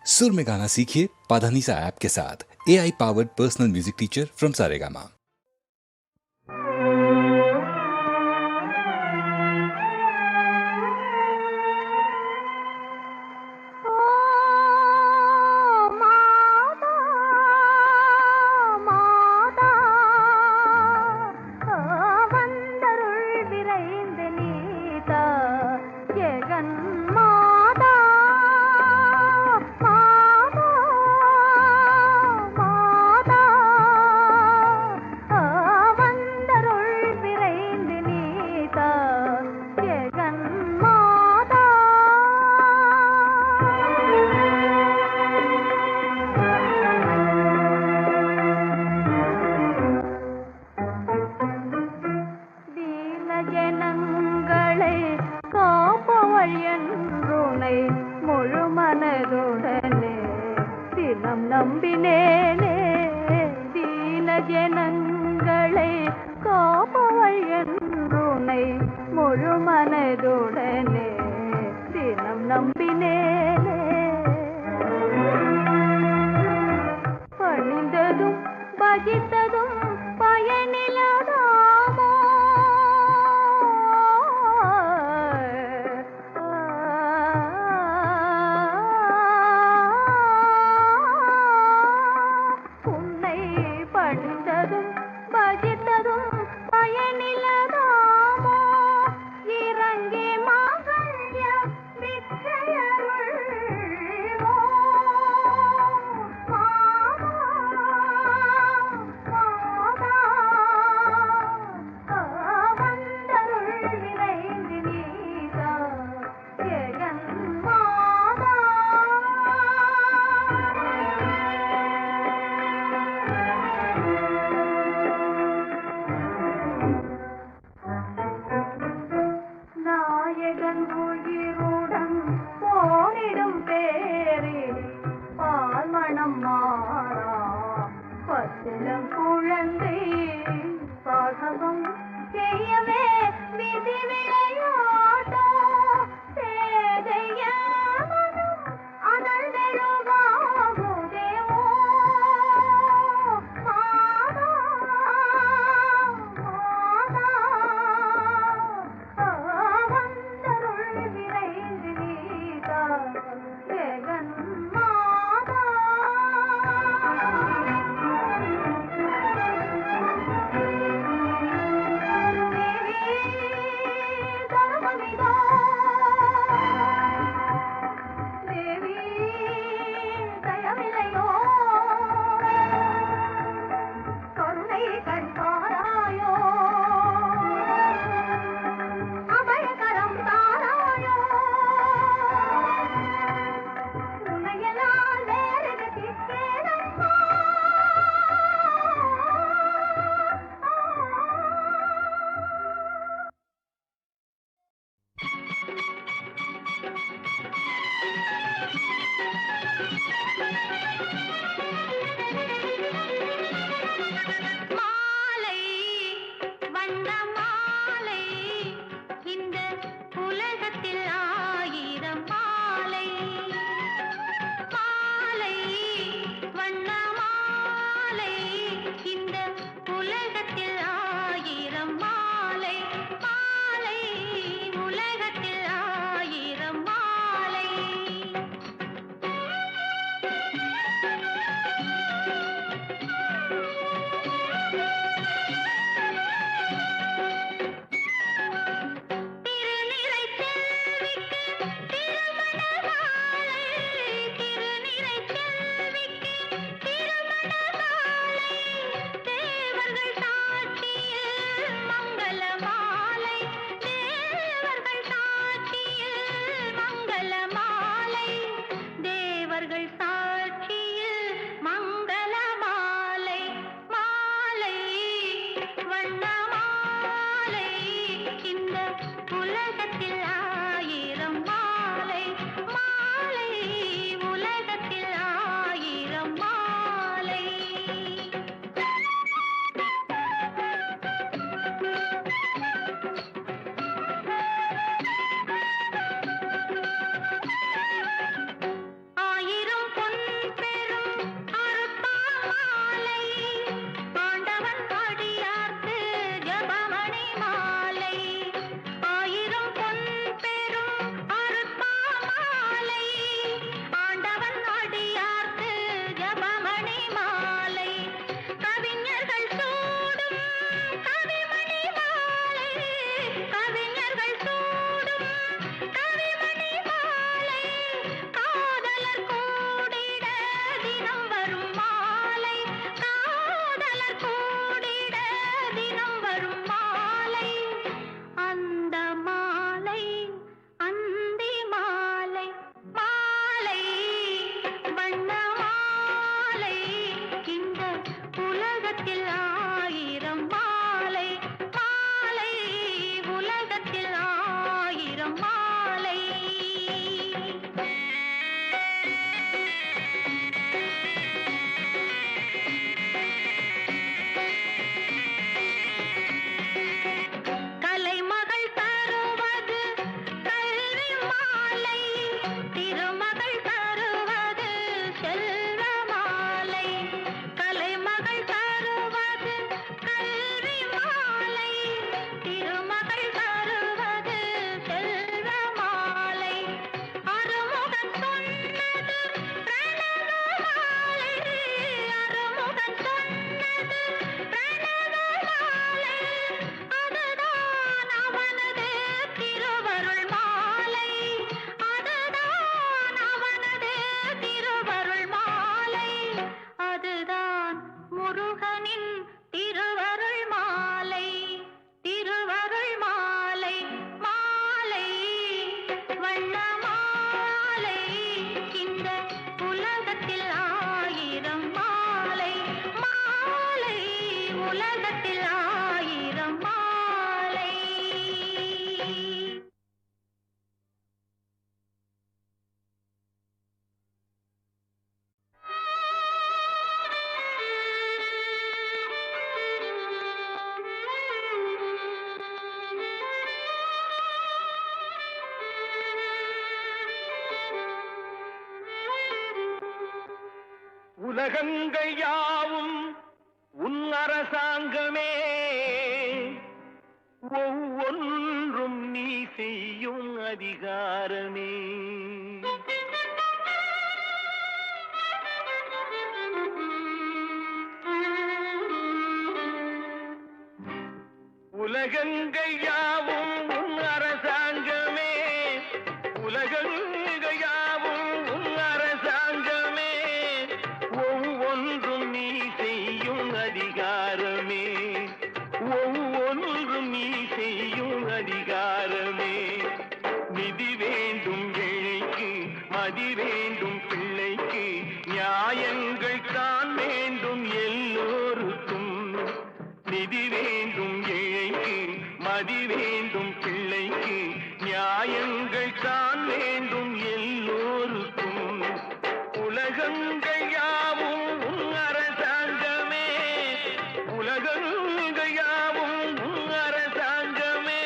सुर में गाना सीखिए पाधानीसा ऐप के साथ। AI powered personal music teacher from Saregama. ஜனங்களை காப்பவள் என்றுனை முழு மனதுடனே தினம் நம்பினேனே. தீன ஜனங்களை காப்பவள் என்றுனை முழு மனதுடனே தினம் நம்பினேனே. பணிந்ததும் பஜித்ததும் பயனிலதாமோ. உன்னை பணிந்ததும் பஜித்ததும் பயனிலதாமோ. இறங்கி மகள்ய விற்றையருள் உலகங்கள் யாவும் உன் அரசாங்கமே, ஒவ்வொன்றும் நீ செய்யும் அதிகாரமே. உலகங்கள் யாவும் உன் அரசாங்கமே, உலகங்கள் யாவும் உன் அரசாங்கமே, ஒவ்வொன்றும் நீ செய்யும் அதிகாரமே, ஒவ்வொன்றும் நீ செய்யும் அதிகாரமே. நிதி வேண்டும் ஏழைக்கு, மதி வேண்டும் பிள்ளைக்கு, நியாயங்கள் தான் வேண்டும் எல்லோருக்கும். நிதி வேண்டும் ஏழைக்கு, மதி வேண்டும் பிள்ளைக்கு, நியாயங்கள் தான் வேண்டும் எல்லோருக்கும். உலகங்கள் யாவும் உன் அரசாங்கமே, உலகங்கள் யாவும் உன் அரசாங்கமே,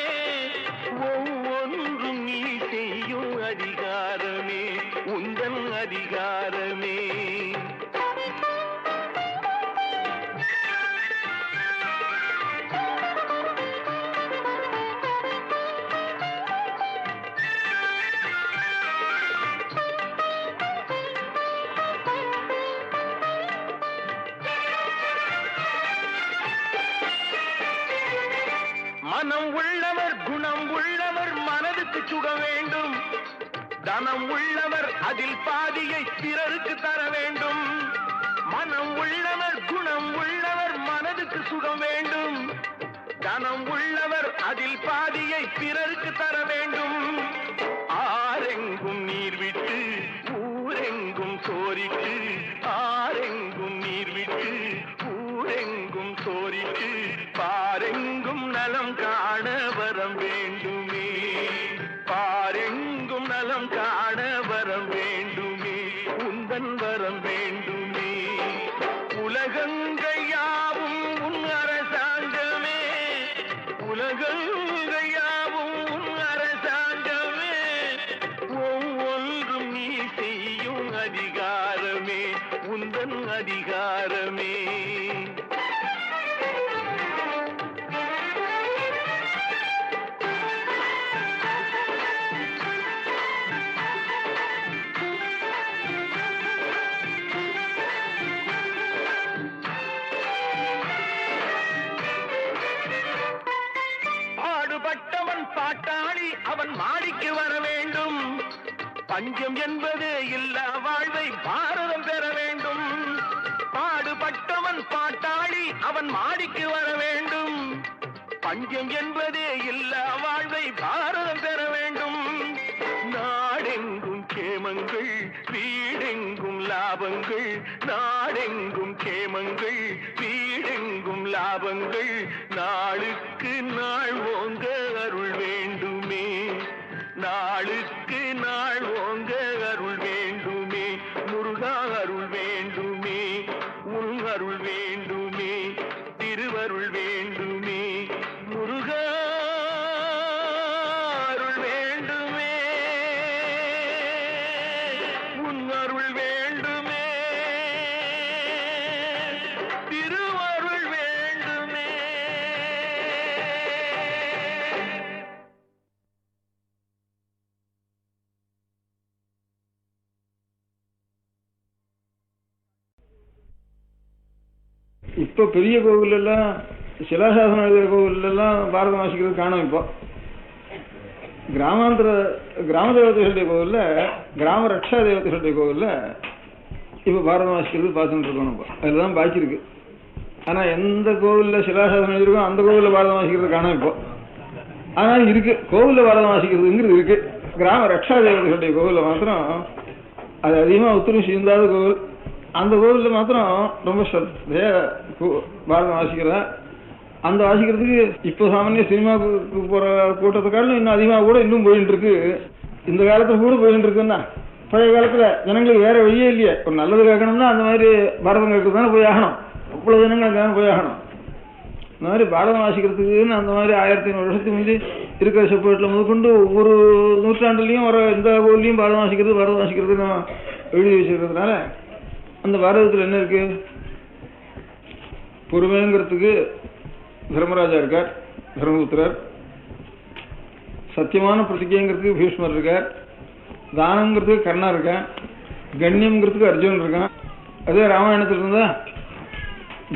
ஒவ்வொன்றும் நீ செய்யும் அதிகாரமே, உந்தன் அதிகாரமே. மனம் உள்ளவர் குணம் உள்ளவர் மனதுக்கு சுக வேண்டும், தனம் உள்ளவர் அதில் பாதியை பிறருக்கு தர வேண்டும். மனம் உள்ளவர் குணம் உள்ளவர் மனதுக்கு சுகம் வேண்டும், தனம் உள்ளவர் அதில் பாதியை பிறருக்கு தர வேண்டும். ஆரெங்கும் நீர் விட்டு ஊரெங்கும் சோரிட்டு, ஆரெங்கும் நீர் விட்டு ஊரெங்கும் சோரிட்டு, பாரெங்கும் நலம் காண வரம் வேண்டுமே, பாரெங்கும் நலம் காண வரம் வேண்டுமே, உந்தன் வரம் வேண்டுமே. உலகங்கள் யாவும் உன் அரசாங்கமே, உலகங்கள் யாவும் உன் அரசாங்கமே, ஒவ்வொன்றும் நீ செய்யும் அதிகாரமே, உந்தன் அதிகாரமே. பாடுபட்டவன் பாட்டாளி அவன் மாடிக்கு வர வேண்டும், பஞ்சம் என்பது இல்லா வாழ்வை பாரதம் பெற வேண்டும். பாடுபட்டவன் பாட்டாளி அவன் மாடிக்கு வர வேண்டும், பஞ்சம் என்பதே இல்லா வாழ்வை பாரதம் பெற வேண்டும். நாடெங்கும் கேமங்கள் வீடெங்கும் லாபங்கள், நாடெங்கும் கேமங்கள் வீடெங்கும் லாபங்கள், நாளுக்கு நாள் ஓங்க அருள் வேண்டுமே, நாளுக்கு நாள் ஓங்க அருள் வேண்டுமே, முருகா அருள் வேண்டுமே, உன் அருள் வேண்டுமே, திருவருள் வேண்டுமே, முருகா அருள் வேண்டுமே, உன் அருள் வேண்டுமே, திருவருள் வேண்டுமே. இப்போ பெரிய கோவிலெல்லாம் சிலாசாசனம் எழுதுகிற கோவிலெல்லாம் பாரதம் வாசிக்கிறது காணும். இப்போ கிராம தேவதைகளுடைய கோவிலில், கிராம ரக்ஷா தேவதைகளுடைய கோவிலில் இப்போ பாரதம் வாசிக்கிறது பார்த்துட்டு இருக்கோம். நம்ம அதில் தான் பாக்கி இருக்கு. ஆனால் எந்த கோவிலில் சிலாசாசனம் எழுதிருக்கோ அந்த கோவிலில் பாரதம் வாசிக்கிறது காணும். இப்போ ஆனால் இருக்கு, கோவிலில் பாரதம் வாசிக்கிறதுங்கிறது இருக்கு. கிராம ரக்ஷா தேவதைகளுடைய கோவிலில் மாத்திரம் அது அதிகமாக ஒத்துழைப்பு செய்யாத கோவில். அந்த கோவிலில் மாத்திரம் ரொம்ப பாரதம் வாசிக்கிறேன். அந்த வாசிக்கிறதுக்கு இப்போ சாமானிய சினிமாவுக்கு போகிற கூட்டத்துக்காலும் இன்னும் அதிகமாக கூட இன்னும் போயிட்டு இருக்கு. இந்த காலத்தில் கூட போயிட்டு இருக்குன்னா, பழைய காலத்தில் ஜனங்களுக்கு வேற வழியே இல்லையே. ஒரு நல்லது கேட்கணும்னா அந்த மாதிரி பாரதம் கேட்கறது தானே போய் ஆகணும். அவ்வளோ ஜனங்களுக்கு தானே போய் ஆகணும். இந்த மாதிரி பாரதம் வாசிக்கிறதுக்குன்னு அந்த மாதிரி 1500 வருஷத்துக்கு முந்தி இருக்கிற செப்பேட்டில் முதற்கொண்டு ஒவ்வொரு நூற்றாண்டுலையும் வர இந்த கோவிலையும் பாரதம் வாசிக்கிறது நம்ம எழுதி வச்சுருக்கிறதுனால அந்த பாரதத்தில் என்ன இருக்கு? பொறுமைங்கிறதுக்கு தர்மராஜா இருக்கார், தர்மபுத்திரர். சத்தியமான பிரதிஜைங்கிறதுக்கு பீஷ்மர் இருக்கார். தானங்கிறதுக்கு கர்ணா இருக்கான். கண்ணியம்ங்கிறதுக்கு அர்ஜுனன் இருக்கான். அதே ராமாயணத்தில் இருந்தா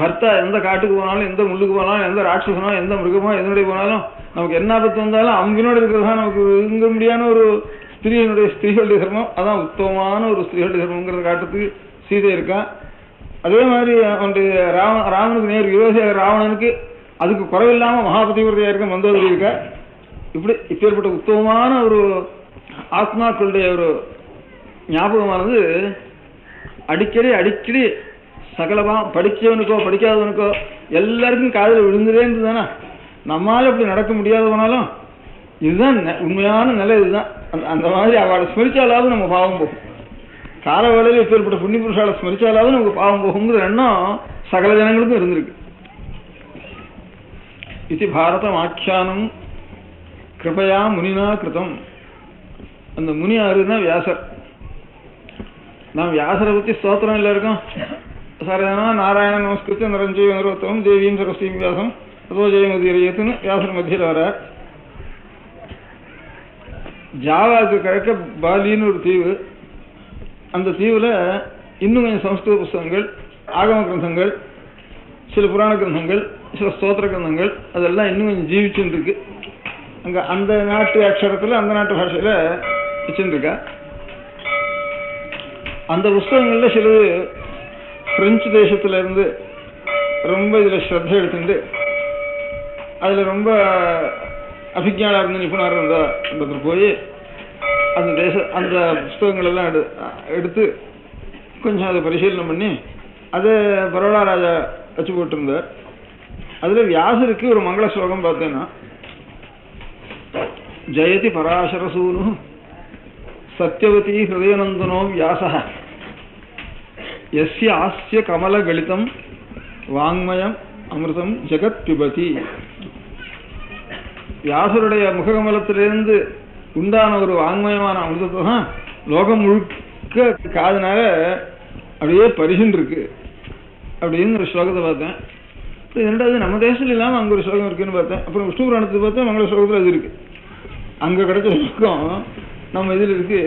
பர்த்தா எந்த காட்டுக்கு போனாலும், எந்த முள்ளுக்கு போனாலும், எந்த ராட்சசனோ எந்த மிருகமோ எதனுடைய போனாலும் நமக்கு என்ன ஆபத்து வந்தாலும் அவங்களோட இருக்கிறதா நமக்கு இங்க முடியாத ஒரு ஸ்திரீகளுடைய தர்மம். அதான் உத்தமமான ஒரு ஸ்திரீகளுடைய தர்மங்கிறத காட்டுறதுக்கு சீதை இருக்கா. அதே மாதிரி அவனுடைய ராவனுக்கு நேர் விரோதியாக ராவணனுக்கு அதுக்கு குறைவில்லாம மகாபதிவிரதையா இருக்க மந்தோதரி இருக்கா. இப்பேற்பட்ட உத்தமமான ஒரு ஆத்மாக்களுடைய ஒரு ஞாபகமானது அடிக்கடி சகலமா படிச்சவனுக்கோ படிக்காதவனுக்கோ எல்லாருக்கும் காதில் விழுந்துட்டே இருந்ததுதானே. நம்மளால இப்படி நடக்க முடியாத போனாலும் இதுதான் உண்மையான நிலை. இதுதான் அந்த மாதிரி அவளை ஸ்மரிச்சாலாவது நம்ம பாவம் போகும். கால வேளையில் இப்பேற்பட்ட புண்ணிய புருஷாலை ஸ்மரிச்சாலாவது நமக்கு பாவம் போகுங்கிற எண்ணம் சகல ஜனங்களுக்கும் இருந்திருக்கு. இது பாரதம் ஆக்கியானம் கிருபையா முனினா கிருதம். அந்த முனி யாருன்னா வியாசர். நாம் வியாசரை பற்றி ஸ்தோத்திரம் எல்லாருக்கும் சரதனா நாராயண நமஸ்கிருத்திய நரஞ்சீவ நரோத்தமம் தேவியும் சரஸ்வதியும் வியாசம் அதோ ஜெயமதியத்துன்னு வியாசர் மத்தியில் வரார். ஜாவாவுக்கு கிழக்க பாலின்னு ஒரு தீவு. அந்த தீவில் இன்னும் கொஞ்சம் சமஸ்கிருத புஸ்தகங்கள், ஆகம கிரந்தங்கள், சில புராண கிரந்தங்கள், சில ஸ்தோத்திர கிரந்தங்கள் அதெல்லாம் இன்னும் கொஞ்சம் ஜீவிச்சுன்னு இருக்கு. அங்கே அந்த நாட்டு அக்ஷரத்தில் அந்த நாட்டு பாஷையில் வச்சுருக்கா. அந்த புஸ்தகங்களில் சிலது பிரெஞ்சு தேசத்துல இருந்து ரொம்ப இதில் ஸ்ரத்த எடுத்துட்டு அதில் ரொம்ப அபிஜானா இருந்து நிபுணர் இருந்த போய் அந்த புஸ்தகங்கள் எல்லாம் எடுத்து கொஞ்சம் அதை பரிசீலனை பண்ணி அதை பரோடா ராஜா வச்சு போட்டிருந்தார். அதில் வியாசருக்கு ஒரு மங்கள ஸ்லோகம் பார்த்தேன்னா, ஜெயதி பராசரசூனு சத்யவதி ஹிருதயநந்தனோ வியாச யஸ்ய ஆஸ்ய கமல கலிதம் வாங்மயம் அமிர்தம் ஜெகத் பிபதி. வியாசருடைய முககமலத்திலிருந்து உண்டான ஒரு வாங்மயமான அமிர்தத்தை தான் லோகம் முழுக்க காதனால அப்படியே பரிசுன்னு இருக்கு அப்படின்னு ஒரு ஸ்லோகத்தை பார்த்தேன். இரண்டாவது நம்ம தேசத்துல இல்லாமல் அங்கே ஒரு ஸ்லோகம் இருக்குன்னு பார்த்தேன். அப்புறம் விஷ்ணு புராணத்தை பார்த்தேன், மங்கள ஸ்லோகத்தில் அது இருக்கு. அங்கே கிடைச்ச ஸ்லோகம் நம்ம இதில் இருக்கு.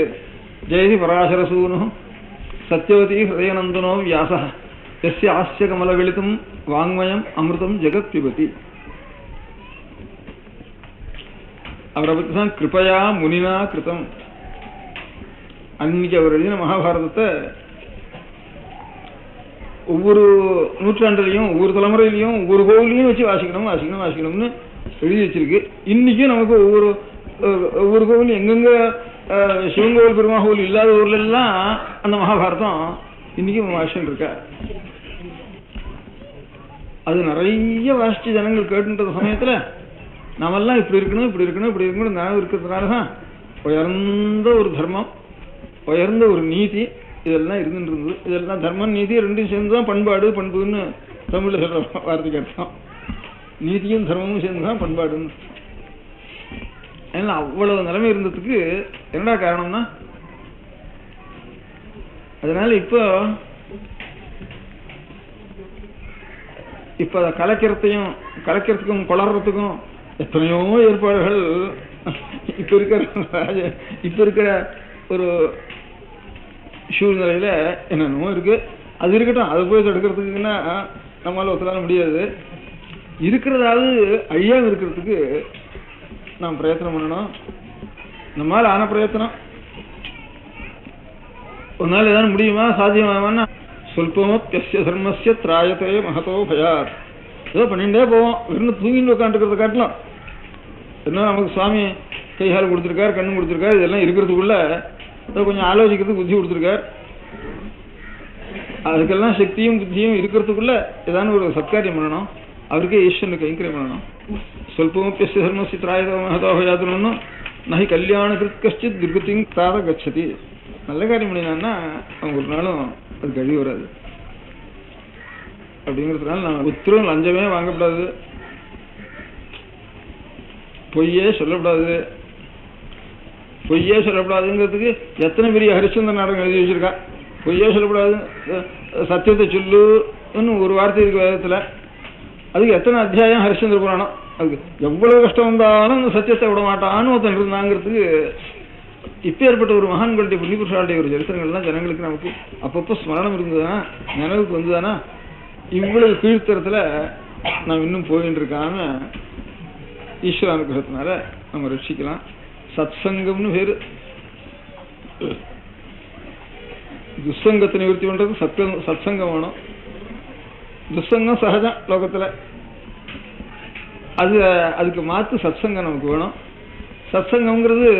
ஜெயதி பராசரசூனு சத்யவதி ஹிருதயநந்தனோ வியாச யஸ்ய ஆஸ்ய கமலகலிதம் வாங்மயம் அமிர்தம் ஜெகத் பிபதி. அவரை பற்றி தான் கிருபையா முனினா கிருதம். அன்னைக்கு அவர் எழுதின மகாபாரதத்தை ஒவ்வொரு நூற்றாண்டுலையும் ஒவ்வொரு தலைமுறையிலையும் ஒவ்வொரு கோவிலையும் வச்சு வாசிக்கணும்னு எழுதி வச்சிருக்கு. இன்னைக்கும் நமக்கு ஒவ்வொரு கோவிலும் எங்கெங்க சிவன் கோவில் பெருமா கோவில் இல்லாத ஊர்ல எல்லாம் அந்த மகாபாரதம் இன்னைக்கும் வாசிச்சுட்டு இருக்கா. அது நிறைய வாசிச்சு ஜனங்கள் கேட்டுன்ற சமயத்துல நாமெல்லாம் இப்படி இருக்கணும் நான் இருக்கிறதுனாலதான் உயர்ந்த ஒரு தர்மம், உயர்ந்த ஒரு நீதி இதெல்லாம் இருந்துட்டு இருந்தது. இதெல்லாம் தர்மம் நீதி ரெண்டும் சேர்ந்துதான் பண்புன்னு தமிழ்ல சொல்ற வார்த்தைக்கு அர்த்தம். நீதியும் தர்மமும் சேர்ந்துதான் பண்பாடுன்னு. ஏன்னா அவ்வளவு நிலைமை இருந்ததுக்கு என்னடா காரணம்னா, அதனால இப்ப அதை கலைக்கிறதுக்கும் கொளறதுக்கும் எத்தனையோ ஏற்பாடுகள் இப்ப இருக்கிற ஒரு சூழ்நிலையில என்னென்னமோ இருக்கு. அது இருக்கட்டும், அதை போய் தடுக்கிறதுக்குன்னா நம்மளால ஒத்துலால முடியாது. இருக்கிறதாவது அழியாம இருக்கிறதுக்கு நாம் பிரயத்தனம் பண்ணணும். நம்மளால ஆன பிரயத்தனம் ஒரு நாள் ஏதாவது முடியுமா, சாத்தியமானா சொல்பமோ பியஸ்ய தர்மஸ்ய திராயத்தே மகதோ பயாத். ஏதோ பண்ணிட்டே போவோம். வெறும் தூங்கிட்டு உட்காந்துருக்கிறத காட்டலாம். என்ன நமக்கு சுவாமி கைகால் கொடுத்துருக்காரு, கண்ணு கொடுத்துருக்காரு, இதெல்லாம் இருக்கிறதுக்குள்ள ஏதோ கொஞ்சம் ஆலோசிக்கிறதுக்கு புத்தி கொடுத்துருக்கார். அதுக்கெல்லாம் சக்தியும் புத்தியும் இருக்கிறதுக்குள்ள ஏதாவது ஒரு சத்காரியம் பண்ணணும். அவருக்கே ஈஸ்வரனுக்கு கைங்கரியம் பண்ணணும். சொல்பமோ பியஸ்ய தர்மஸ்ய திராயத்தே மகதோ பயாத்னு நகி கல்யாண கிருத்கஷ்டித் துர்கதிங் தாத கச்சதி. நல்ல காரியம் பண்ணினான்னா அவங்க ஒரு நாளும் அது கழிவு வராது. அப்படிங்கிறதுனால நான் உத்தரவு லஞ்சமே வாங்கக்கூடாது, பொய்யே சொல்லக்கூடாதுங்கிறதுக்கு எத்தனை பெரிய ஹரிச்சந்திர நாடகம் எழுதி வச்சிருக்கா. பொய்யே சொல்லக்கூடாது, சத்தியத்தை சொல்லுன்னு ஒரு வார்த்தை இருக்கு வேதத்தில். அதுக்கு எத்தனை அத்தியாயம் ஹரிச்சந்திர புராணம். அதுக்கு எவ்வளவு கஷ்டம் வந்தாலும் அந்த சத்தியத்தை விட மாட்டான்னு ஒருத்தன் இருந்தாங்கிறதுக்கு இப்போ ஏற்பட்ட ஒரு மகான்களுடைய புண்ணியபுருஷாளுடைய ஒரு சரித்திரங்கள்லாம் ஜனங்களுக்கு நமக்கு அப்பப்போ ஸ்மரணம் இருந்ததுன்னா, நினைவுக்கு வந்ததுன்னா, இவ்வளவு கீழ்த்தரத்தில் நாம் இன்னும் போயின்னு இருக்காம ஈஸ்வர அனுகிரகத்தினால நம்ம ரட்சிக்கலாம். சத்சங்கம்னு பேரு. துசங்கத்தை நிவர்த்தி பண்றது சத்சங்கம் வேணும். துசங்கம் சகஜம் லோகத்துல, அதுக்கு மாத்து சத்சங்கம் நமக்கு வேணும். சத்சங்கம்ங்கிறது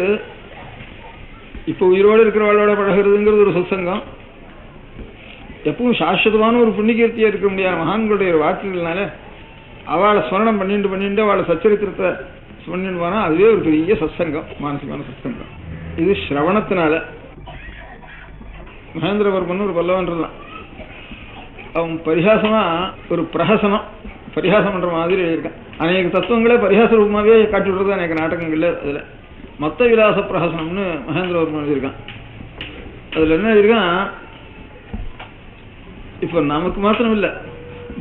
இப்போ உயிரோடு இருக்கிறவளோட பழகிறதுங்கிறது ஒரு சத்சங்கம். எப்பவும் சாஸ்வதமான ஒரு புண்ணியகீர்த்தியா இருக்க முடியாத மகான்களுடைய வாக்குகள்னால அவளை ஸ்மரணம் பண்ணிட்டு அவளை சச்சரித்திரத்தை பண்ணிட்டு போனா அதுவே ஒரு பெரிய சத்சங்கம், மானசிகமான சத்சங்கம். இது ஸ்ரவணத்தினால. மகேந்திரவர்மன் ஒரு பல்லவன் இருந்தான். அவன் பரிகாசமா ஒரு பிரஹசனம் பரிகாசம் பண்ற மாதிரி எழுதியிருக்கான். அநேக தத்துவங்களே பரிகாச ரூபமாகவே காட்டி விடுறது அநேக நாடகங்கள்ல. அதுல மொத்த விலாச பிரஹசனம்னு மகேந்திரவர்மன் எழுதியிருக்கான். அதுல என்ன எழுதியிருக்கான், இப்ப நமக்கு மாத்திரம் இல்ல,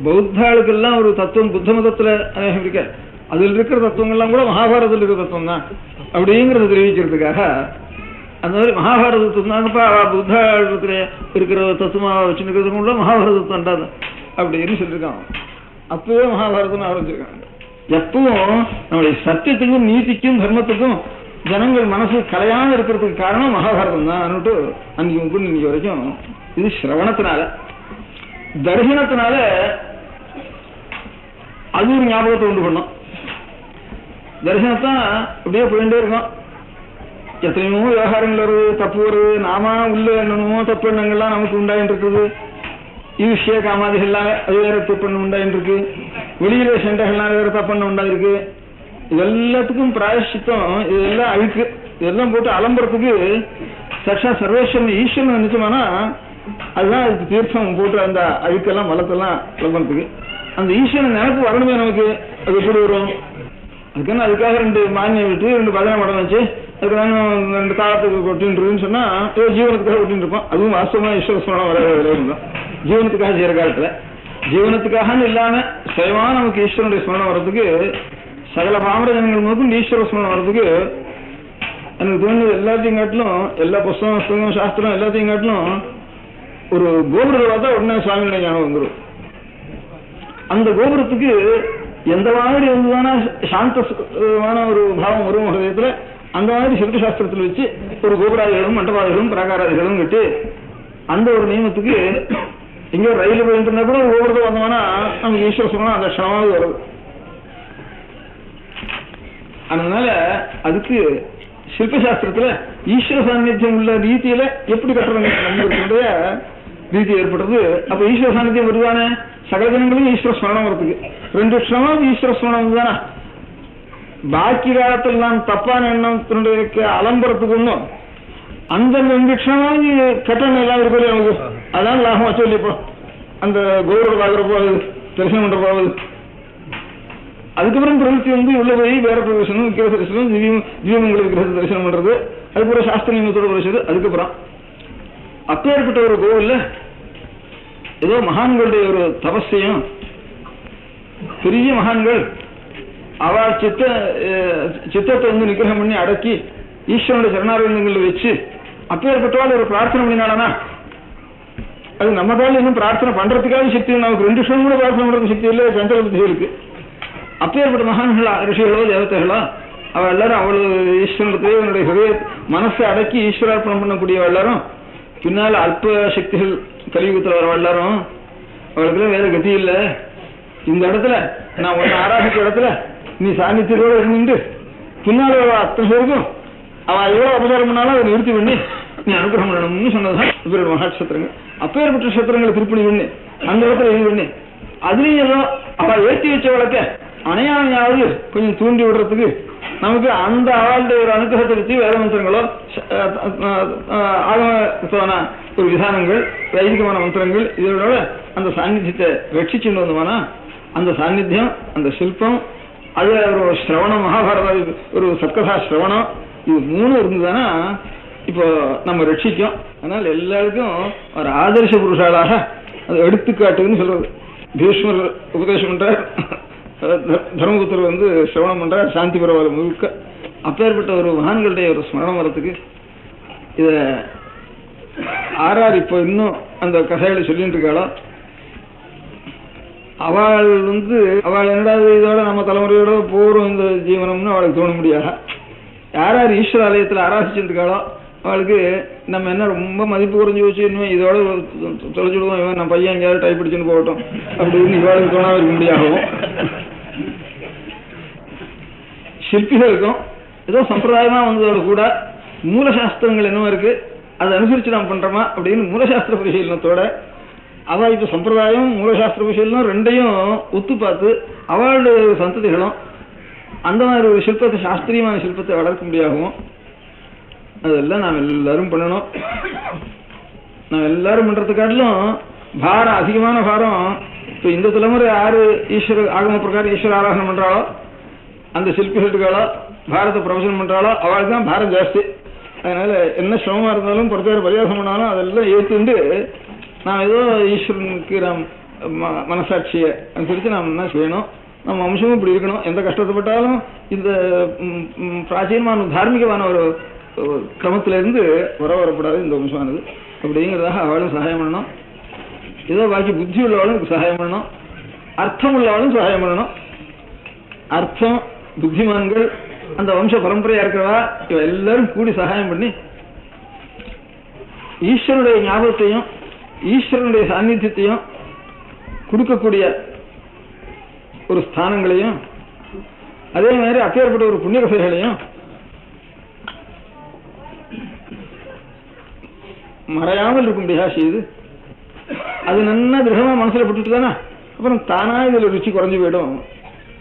பௌத்தாளுக்கெல்லாம் ஒரு தத்துவம் புத்த மதத்துல அநேகம் இருக்க, அதில் இருக்கிற தத்துவங்கள்லாம் கூட மகாபாரதத்தில் இருக்கிற தத்துவம் தான் அப்படிங்கிறத தெரிவிக்கிறதுக்காக அந்த மாதிரி மகாபாரதத்துவம் தாங்கப்பா புத்தாளத்துல இருக்கிற தத்துவமா வச்சுருக்கிறது கூட மகாபாரதத்துவம் தான் அப்படின்னு சொல்லியிருக்கான். அப்பவே மகாபாரதம்னு ஆரம்பிச்சிருக்காங்க. எப்பவும் நம்முடைய சத்தியத்துக்கும் நீதிக்கும் தர்மத்துக்கும் ஜனங்கள் மனசு கலையாம இருக்கிறதுக்கு காரணம் மகாபாரதம் தான் அன்னைக்கு இன்னைக்கு வரைக்கும். இது சிரவணத்தினால. தரிசனத்தினால அது ஒரு ஞாபகத்தை உண்டு பண்ணும். தரிசனத்தான் அப்படியே போயிட்டே இருக்கும். எத்தனையோ விவகாரங்கள் வருது, தப்பு வருது, நாம உள்ள என்னமோ தப்பு எண்ணங்கள்லாம் நமக்கு உண்டாயிட்டு இருக்குது. ஈஷிய காமாதிகள்லாம் அது வேற தப்பெண்ணம் உண்டாயிட்டு இருக்கு. வெளியில சண்டைகள்லாம் வேற தப்பெண்ணம் உண்டாயிருக்கு. இது எல்லாத்துக்கும் பிராயஷ்சித்தம். இதெல்லாம் அழுக்கு. இதெல்லாம் போட்டு அலம்புறதுக்கு சர்ஷா சர்வேஸ்வரன் ஈஸ்வரன் நினைச்சோம்னா அதுதான் அதுக்கு தீர்த்தம் போட்டு அந்த அழுக்கெல்லாம் மலத்தெல்லாம் அலம்புறதுக்கு அந்த ஈஸ்வரன் நினைப்பு வரணுமே நமக்கு. அது எப்படி வரும்? அதுக்குன்னு அதுக்காக 2 மானியம் விட்டு 2 பஜனை மடம் வச்சு அதுக்கு 2 தாளத்துக்கு கொட்டின்னு சொன்னா ஜீவனத்துக்காக கொட்டின்னு இருப்போம். அதுவும் வாஸ்தவமா ஈஸ்வர ஸ்மரணம் வர ஜீவனத்துக்காக செய்யற காலத்துல ஜீவனத்துக்காக இல்லாம சுயமா நமக்கு ஈஸ்வரனுடைய ஸ்மரணம் வர்றதுக்கு சகல பாமர ஜனங்கள் நோக்கும் ஈஸ்வர ஸ்மரணம் வர்றதுக்கு எனக்கு தோணுது எல்லாத்தையும் காட்டிலும், எல்லா புஸ்தகம் சாஸ்திரம் எல்லாத்தையும் காட்டிலும் ஒரு கோபுரத்தை பார்த்தா உடனே சுவாமியுடைய ஞானம் வந்துடும். அந்த கோபுரத்துக்கு எந்த மாதிரி வந்துதானா சாந்தமான ஒரு பாவம் வரும் ஹதயத்துல, அந்த மாதிரி சில்ப சாஸ்திரத்தில் வச்சு ஒரு கோபுராதிகளும் மண்டபாதிகளும் பிராகாராதிகளும் கட்டி அந்த ஒரு நியமத்துக்கு எங்கேயோ ரயில் போயிட்டு இருந்தா கூட ஒரு கோபுரத்தை வந்தோம்னா நமக்கு ஈஸ்வர சொன்னா அந்த க்ஷணமாவது வருது. அதனால அதுக்கு சில்பசாஸ்திரத்துல ஈஸ்வர சாநித்தியம் உள்ள ரீதியில எப்படி கட்டுறது ரீதி ஏற்படுறது. அப்ப ஈஸ்வர சாநித்தியம் வருதானே, சகல ஜனங்களும் ஈஸ்வர ஸ்மரணம் வரதுக்கு 2 க்ஷணம் ஈஸ்வர ஸ்மரணம் வருதானா. பாக்கி காலத்தில் நான் தப்பான எண்ணத்தினுடைய அலம்புறதுக்கு ஒன்றும் அந்த 2 க்ஷணம் கட்டணம் எல்லாம் இருக்கிறது நமக்கு. அதான் லாபம் வச்சு இல்லைப்போ அந்த கௌரவ பார்க்குறப்போ அது தரிசனம் பண்ற போகுது. அதுக்கப்புறம் பிரவருத்தி உள்ள போய் வேற பிரதர்சனம் விக்கிர தரிசனம் ஜீவமங்கல விக்கிரக தரிசனம் பண்றது, அதுக்கப்புறம் சாஸ்திர நியமத்தோட பிரச்சது. அதுக்கப்புறம் அப்பேற்பட்ட ஒரு கோவில்ல ஏதோ மகான்களுடைய ஒரு தபஸையும் பெரிய மகான்கள் அவ சித்தத்தை நிகிரகம் பண்ணி அடக்கி ஈஸ்வரனுடைய சரணாரவிந்தங்களில் வச்சு அப்பேற்பட்டவாள் ஒரு பிரார்த்தனை பண்ணினாலனா அது நம்ம கால இன்னும் பிரார்த்தனை பண்றதுக்காக சக்தி நமக்கு 2 வருஷம் கூட பிரார்த்தனை பண்றது சக்தி இல்லை, சஞ்சல புத்தி இருக்கு. அப்பேற்பட்ட மகான்களா ரிஷிகளோ தேவதைகளோ அவ எல்லாரும் அவ்வளவு ஈஸ்வரனுடைய என்னுடைய ஹிருதய மனசை அடக்கி ஈஸ்வரார்ப்பணம் பண்ணக்கூடிய எல்லாரும் பின்னால அல்ப சக்திகள் கலியுகத்தில் வர எல்லாரும் அவளுக்குலாம் வேற கதி இல்லை. இந்த இடத்துல நான் ஒன்னு ஆராதிக்கிற இடத்துல நீ சாநித்தியோட இருந்துட்டு பின்னால அத்தனை பேருக்கும் அவன் எவ்வளவு அபசாரம் பண்ணாலும் அதை நிறுத்தி பண்ணி நீ அனுகிரகம் பண்ணணும்னு சொன்னதுதான் இவரோட மகாட்சத்திரங்கள். அப்பேற்பட்ட சத்திரங்களை திருப்பணி பண்ணி அந்த இடத்துல இது பண்ணி அதுலயும் ஏதோ அவ ஏற்றி வச்ச வழக்க அணையாமையாவது கொஞ்சம் தூண்டி விடுறதுக்கு நமக்கு அந்த அவளுடைய ஒரு அனுகிரகத்தை வச்சு வேத மந்திரங்களோ ஆகம ஒரு விதானங்கள் வைதிகமான மந்திரங்கள் இதோட அந்த சாநித்தியத்தை ரட்சிச்சுட்டு வந்தோம்னா அந்த சாநித்தியம் அந்த சில்பம் அது ஒரு ஸ்ரவணம் மகாபாரத ஒரு சத்கதா ஸ்ரவணம் இது 3 இருந்ததுன்னா இப்போ நம்ம ரட்சிக்கும். அதனால் எல்லாருக்கும் ஒரு ஆதர்ச புருஷாளாக அது எடுத்துக்காட்டுன்னு சொல்றது. பீஷ்மர் உபதேசம் பண்றார், தர்மபுத்திரர் வந்து சிரவணம் பண்றார், சாந்தி பரவாயில்ல முழுக்க. அப்பேற்பட்ட ஒரு மகான்களுடைய ஒரு ஸ்மரணம் வரத்துக்கு இத ஆறார் இப்போ இன்னும் அந்த கதைகளை சொல்லிட்டு இருக்காளோ, அவள் வந்து அவள் என்னடாது இதோட நம்ம தலைமுறையோட போறோம் இந்த ஜீவனம்னு அவளுக்கு தோண முடியாது. யார் யார் ஈஸ்வர ஆலயத்தில் ஆராசிச்சுட்டு இருக்காளோ அவளுக்கு நம்ம என்ன ரொம்ப மதிப்பு குறைஞ்சி வச்சு இன்னும் இதோட தொலைச்சுடுவோம், இவன் நம்ம பையன் எங்கேயாவது டைப் அடிச்சுன்னு போகட்டும் அப்படின்னு இவாளுக்கு தோணாம இருக்க முடியாகும். சிற்பிகளுக்கும் ஏதோ சம்பிரதாயமா வந்ததோட கூட மூலசாஸ்திரங்கள் என்னவோ இருக்கு, அதை அனுசரிச்சு நாம் பண்றோமா அப்படின்னு மூலசாஸ்திர பரிசீலனத்தோட அவள் இப்ப சம்பிரதாயம் மூலசாஸ்திர பரிசீலனம் ரெண்டையும் ஒத்து பார்த்து அவளுடைய சந்ததிகளும் அந்த மாதிரி ஒரு சிற்பத்தை, சாஸ்திரியமான சிற்பத்தை வளர்க்க முடியாகும். அதெல்லாம் நாம் எல்லாரும் பண்ணணும். நாம் எல்லாரும் பண்றதுக்காட்டிலும் பாரம், அதிகமான பாரம் இப்ப இந்த தலைமுறை யாரு ஈஸ்வர ஆகம பிரகாரம் ஈஸ்வர ஆராதனை பண்றாளோ, அந்த சிற்பிகளுக்காளோ பாரத பிரவசனம் பண்றாளோ அவளுக்கு தான் பாரம் ஜாஸ்தி. அதனால என்ன சிரமமா இருந்தாலும் பொறுத்தவரை பரியாசம் பண்ணாலும் அதெல்லாம் ஏற்றுண்டு நாம் ஏதோ ஈஸ்வரனுக்கு நாம் மனசாட்சியை அனுசரித்து நாம் என்ன செய்யணும். நம்ம வம்சமும் இப்படி இருக்கணும். எந்த கஷ்டத்தைப்பட்டாலும் இந்த பிராச்சீனமான தார்மீகமான ஒரு கிரமத்திலிருந்து வரப்படாது இந்த வம்சமானது அப்படிங்கிறதாக அவளும் சகாயம் பண்ணணும். ஏதோ பாக்கி புத்தி உள்ளவளும் சகாயம் பண்ணணும், அர்த்தம் உள்ளவளும் சகாயம் பண்ணணும். அர்த்தம் புத்திமான்கள் அந்த வம்ச பரம்பரையா இருக்கிறவா இவ எல்லாரும் கூடி சகாயம் பண்ணி ஈஸ்வரனுடைய ஞாபகத்தையும் ஈஸ்வரனுடைய சாநித்தியத்தையும் கொடுக்கக்கூடிய ஒரு ஸ்தானங்களையும் அதே மாதிரி அப்பேற்பட்ட ஒரு புண்ணிய கதைகளையும் மறையாமல் இருக்கும்படியா செய்து அது நல்லா திருடமா மனசுல பட்டுட்டு தானே அப்புறம் தானா இதுல ருச்சி குறைஞ்சு போயிடும்.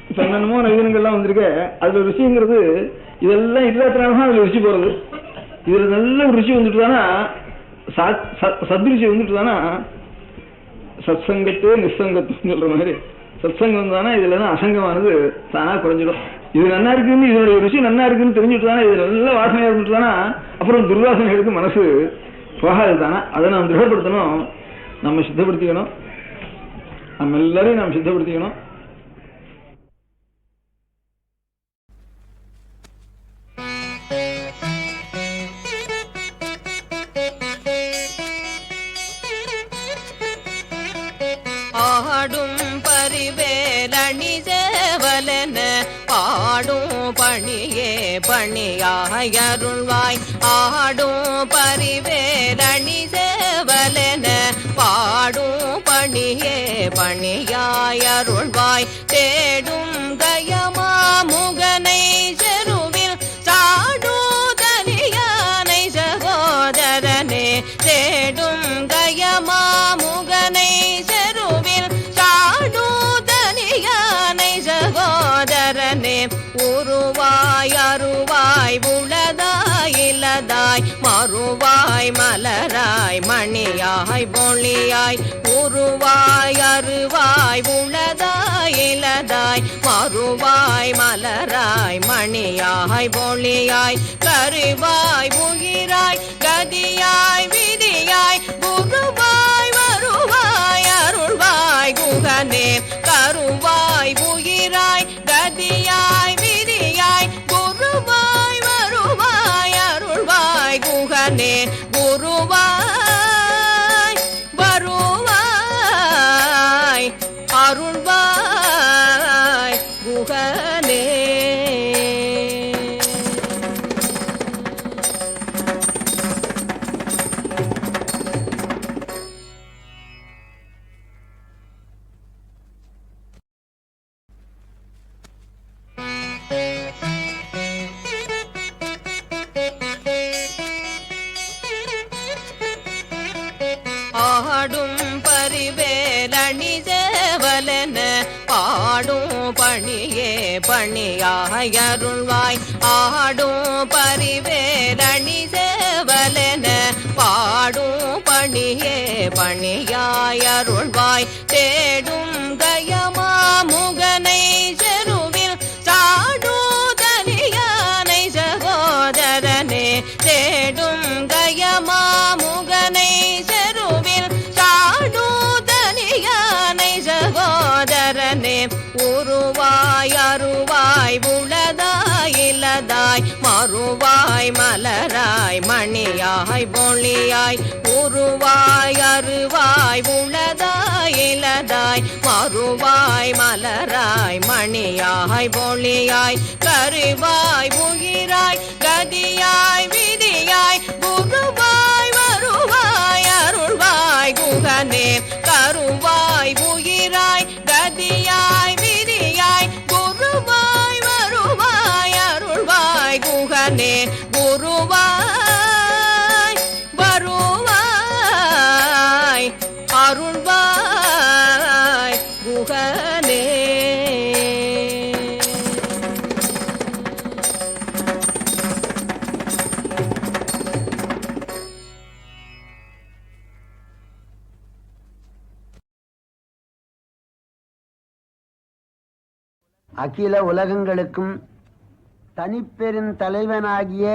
இப்ப என்னென்னமோ நவீனங்கள்லாம் வந்திருக்க, அதுல ருச்சிங்கிறது இதெல்லாம் இல்லாதனாலதான் அதுல ருச்சி போறது. இதுல நல்ல ருச்சி வந்துட்டு தானா, சத்ருச்சி வந்துட்டு தானா, சத் சங்கத்து நிசங்கத்துன்னு சொல்ற மாதிரி சத்சங்கம் வந்தானா இதுல தான் அசங்கமானது தானா குறைஞ்சிடும். இது நல்லா இருக்குன்னு, இதனுடைய ருச்சி நல்லா இருக்குன்னு தெரிஞ்சுட்டு தானே, இது நல்ல வாசனையா இருந்துட்டு தானா அப்புறம் துர்வாசனைகளுக்கு மனசு போகாது தானே. அதை நாம் திருடப்படுத்தணும், நம்ம சித்தப்படுத்திக்கணும், நம்ம எல்லாரையும் நாம் சித்தப்படுத்திக்கணும். ஆடும் பரிவேலணி சேவலன பாடும் பணியே பணியாயருள்வாய். ஆடும் பரிவேலணி சேவலன பாடும் பணியே பணியாயருள்வாய். தேடும் கயமா முகனை செருவில் சாடுதலியானை சகோதரனே. தேடும் கயமா முகனை உருவாய் அருவாய் உளதாய் இலதாய் மறுவாய் மலராய் மணியாய் பொழியாய். உருவாய் அருவாய் உளதாய் இலதாய் மறுவாய் மலராய் மணியாய் பொழியாய். கருவாய் உயிராய் கதியாய் விதியாய் குருவாய் வருவாய் அருள்வாய் குகனே. கருவாய் உயிராய் கதியாய் விதியாய் குருவாய் வருவாய் அருள்வாய் குகனே. குருவாய் வருவாய் அருள்வாய் குகனே. ஆடும் பரிவேலணி சேவலன பாடும் பணியே பணியாயருள்வாய். ஆடும் பரிவேலணி சேவலன பாடும் பணியே பணியாயருள்வாய். தேடும் கயமா முகனை செருவில் சாடுதலியானை சகோதரனே. தேடும் மறுவாய் மலராய் மணியாய் பொழியாய் உருவாய் அருவாய் உளதாய் இலதாய் மறுவாய் மலராய் மணியாய் பொழியாய் கருவாய் உயிராய் கதியாய் விதியாய் குருவாய் வருவாய் அருள்வாய் குகனே கருவாய் உயிராய் கதியாய் விதியாய் குருவாய் வருவாய் அருள்வாய் குகனே குருவாய் வருவாய் அருள்வாய் குகனே. அகில உலகங்களுக்கும் தனிப்பெரும் தலைவனாகிய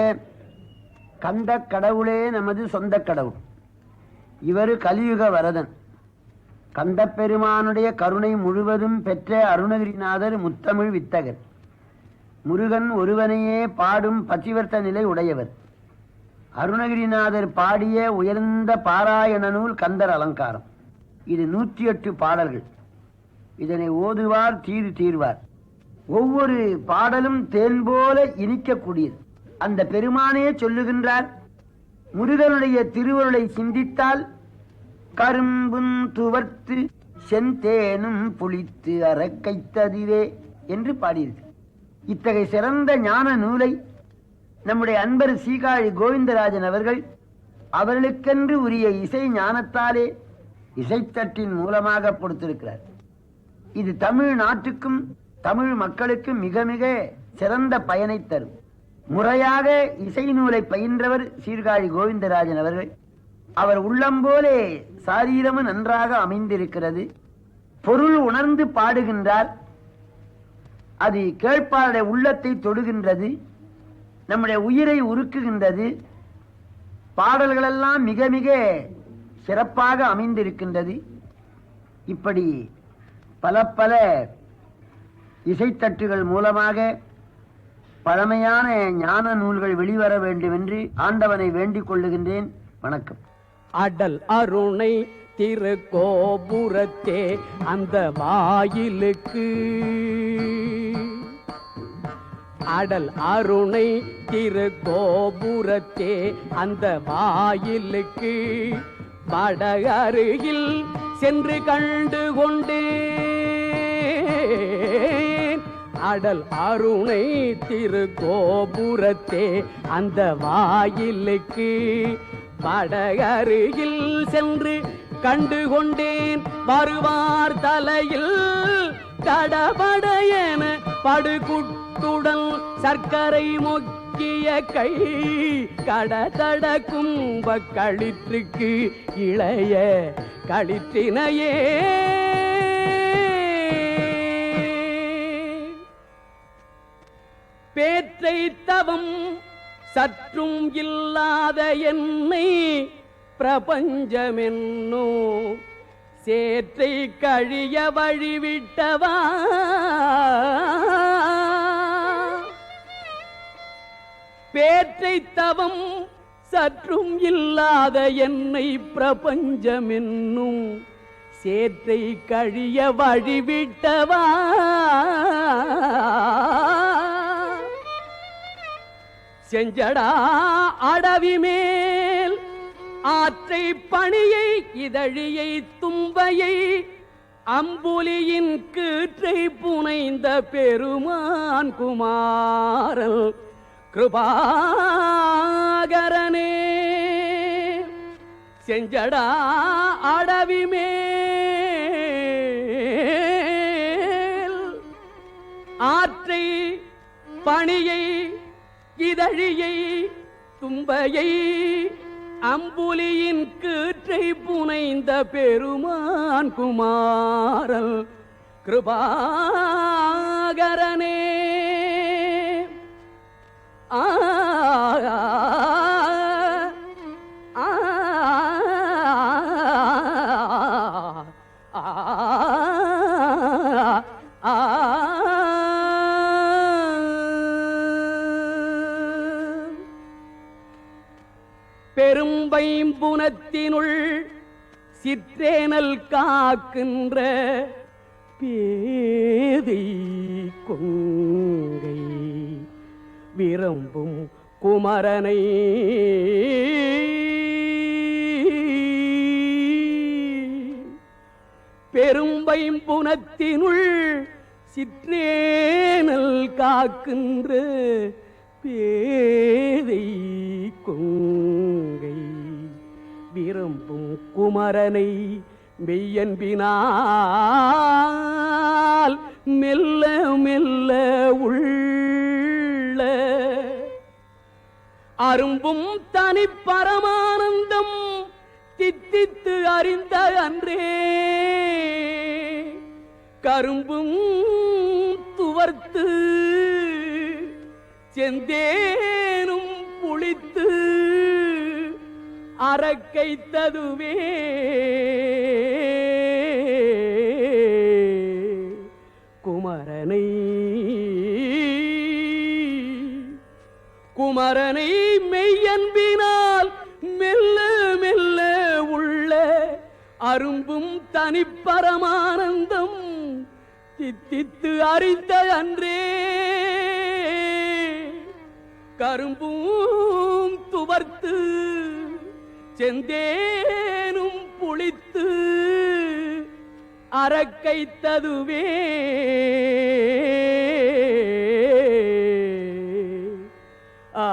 கந்த கடவுளே நமது சொந்த கடவுள். இவர் கலியுக வரதன். கந்த பெருமானுடைய கருணை முழுவதும் பெற்ற அருணகிரிநாதர் முத்தமிழ் வித்தகர். முருகன் ஒருவனையே பாடும் பசிவர்த்த நிலை உடையவர். அருணகிரிநாதர் பாடிய உயர்ந்த பாராயண நூல் கந்தர் அலங்காரம். இது 108 பாடல்கள். இதனை ஓதுவார் தீர்வார். ஒவ்வொரு பாடலும் தேன் போல இனிக்கக்கூடியது. அந்த பெருமானே சொல்லுகின்றார், முருகனுடைய திருவருளை சிந்தித்தால் கரும்பும் துவர்த்து செந்தேனும் புளித்து அறக்கைத்ததிவே என்று பாடியிருக்கு. இத்தகைய சிறந்த ஞான நூலை நம்முடைய அன்பர் சீகாழி கோவிந்தராஜன் அவர்கள் அவர்களுக்கென்று உரிய இசை ஞானத்தாலே இசைத்தட்டின் மூலமாக கொடுத்திருக்கிறார். இது தமிழ் நாட்டுக்கும் தமிழ் மக்களுக்கு மிக மிக சிறந்த பயனை தரும். முறையாக இசை நூலை பயின்றவர் சீர்காழி கோவிந்தராஜன் அவர்கள். அவர் உள்ளம் போலே சாரீரமும் நன்றாக அமைந்திருக்கிறது. பொருள் உணர்ந்து பாடுகின்றார். அது கேட்பாருடைய உள்ளத்தை தொடுகின்றது, நம்முடைய உயிரை உருக்குகின்றது. பாடல்களெல்லாம் மிக மிக சிறப்பாக அமைந்திருக்கின்றது. இப்படி பல பல இசைத்தட்டுகள் மூலமாக பழமையான ஞான நூல்கள் வெளிவர வேண்டும் என்று ஆண்டவனை வேண்டிக் கொள்ளுகின்றேன். வணக்கம். அடல் அருணை திருக்கோபுரத்தே அந்த வாயிலுக்கு, அடல் அருணை திருக்கோபுரத்தே அந்த வாயிலுக்கு வட அருகில் சென்று கண்டு கொண்டேன். அடல் அருணை திருக்கோபுரத்தே அந்த வாயிலுக்கு வட அருகில் சென்று கண்டு கொண்டேன். வருவார் தலையில் கடபடையென படுகுட்டுடன் சர்க்கரை மொக்கிய கை கடதட கும்ப களிற்றுக்கு இளைய களிற்றினையே. பேற்றை தவம் சற்றும் இல்லாத என்னை பிரபஞ்சமென்னோ சேற்றை கழிய வழிவிட்டவா. பேற்றை தவம் சற்றும் இல்லாத என்னை பிரபஞ்சமென்னும் சேற்றை கழிய வழிவிட்டவா. செஞ்சடா அடவி மேல் ஆற்றை பணியை இதழியை தும்பையை அம்புலியின் கீற்றை புனைந்த பெருமான் குமாரல் கிருபாகரனே. செஞ்சடா அடவி மேல் ஆற்றை பணியை இதழியை தும்பையை அம்புலியின் கீற்றை புனைந்த பெருமான் குமாரல் கிருபாகரனே. ஆ புனத்தினுள் சிற்றேனல் காக்கின்ற பேதை கொங்கை விரும்பும் குமரனை பெரும்பைம்புனத்தினுள் சிற்றேனல் காக்கின்ற பேதை கொங்கை விரும்பும் குமரனை மெய்யன்பினால் மெல்ல மெல்ல உள்ள அரும்பும் தனி பரமானந்தம் தித்தித்து அறிந்த அன்றே கரும்பும் துவர்த்து செந்தேனும் புளித்து அரக்கைத்ததுவே குமரனை குமரனை மெய்யன்பினால் மெல்ல மெல்ல உள்ள அரும்பும் தனிப்பரமானந்தம் தித்தித்து அறிந்த அன்றே கரும்பும் துவர்த்து செந்தேனும் புளித்து அரக்கைத்ததுவே ஆ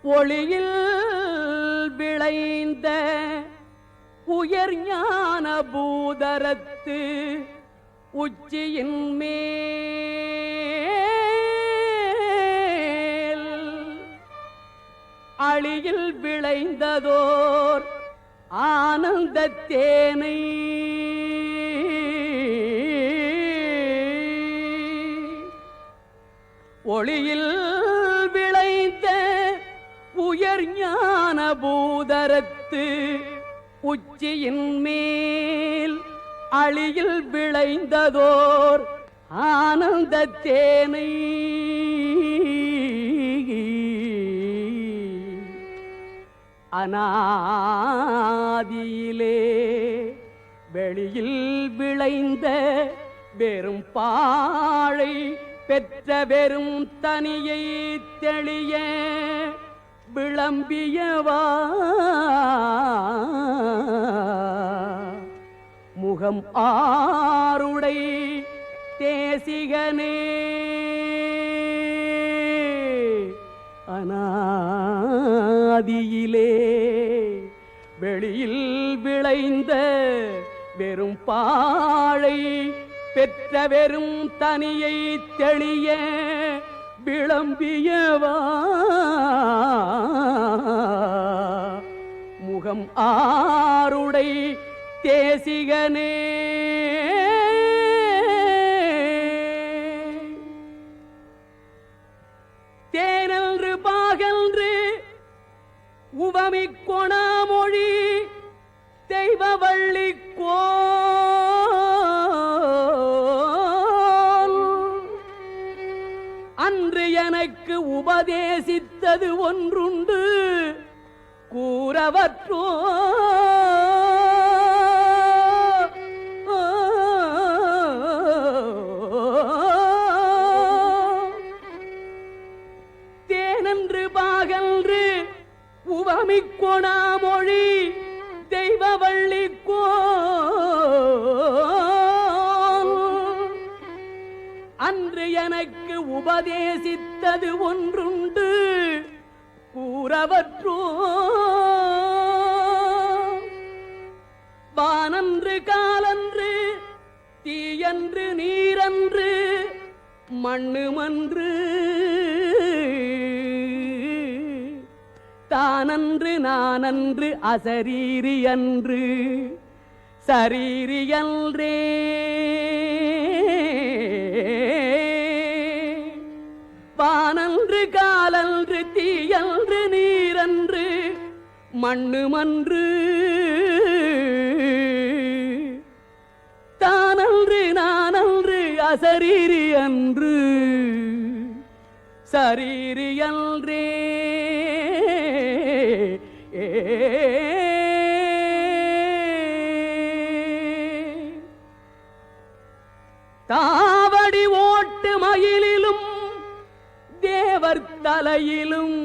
ஒளியில் விளைந்த உயர் ஞான பூதரத்து உச்சியின் மேல் அழியில் விளைந்ததோர் ஆனந்த தேனை ஒளியில் விளைந்த உயர் ஞான பூதரத்து உச்சியின் மேல் அழியில் விளைந்ததோர் ஆனந்த தேனை அநாதியிலே வெளியில் விளைந்த வெறும் பாழை பெற்ற வெறும் தனியை தெளிய விளம்பியவா முகம் ஆருடை தேசிகனே அநாதியிலே வெளியில் விளைந்த வெறும் பாழை பெற்ற வெறும் தனியை தெளிய விளம்பியவா முகம் ஆருடை தேசிகனே தேனன்று பாகன்று உவமி கொணாமொழி தெய்வவள்ளி கோல் அன்று எனக்கு உபதேசித்தது ஒன்றுண்டு கூறவற்றோ தேனன்று பாகன்று உவமிக்கொணாமொழி தெய்வவள்ளி கோல் அன்று எனக்கு உபதேசித்தது ஒன்றுண்டு கூறவற்றோ வானன்று காலன்று தீயன்று நீரன்று மண்ணுமன்று தானன்று நானன்று அசரீரி அன்று சரீரியன்றே வானன்று காலன்று தீயன்று நீரன்று மண்ணுமன்று தானன்று நானன்று அசரீரி அன்று சரீரி அன்றே தாவடி ஓட்டு மயிலிலும் தேவர் தலையிலும்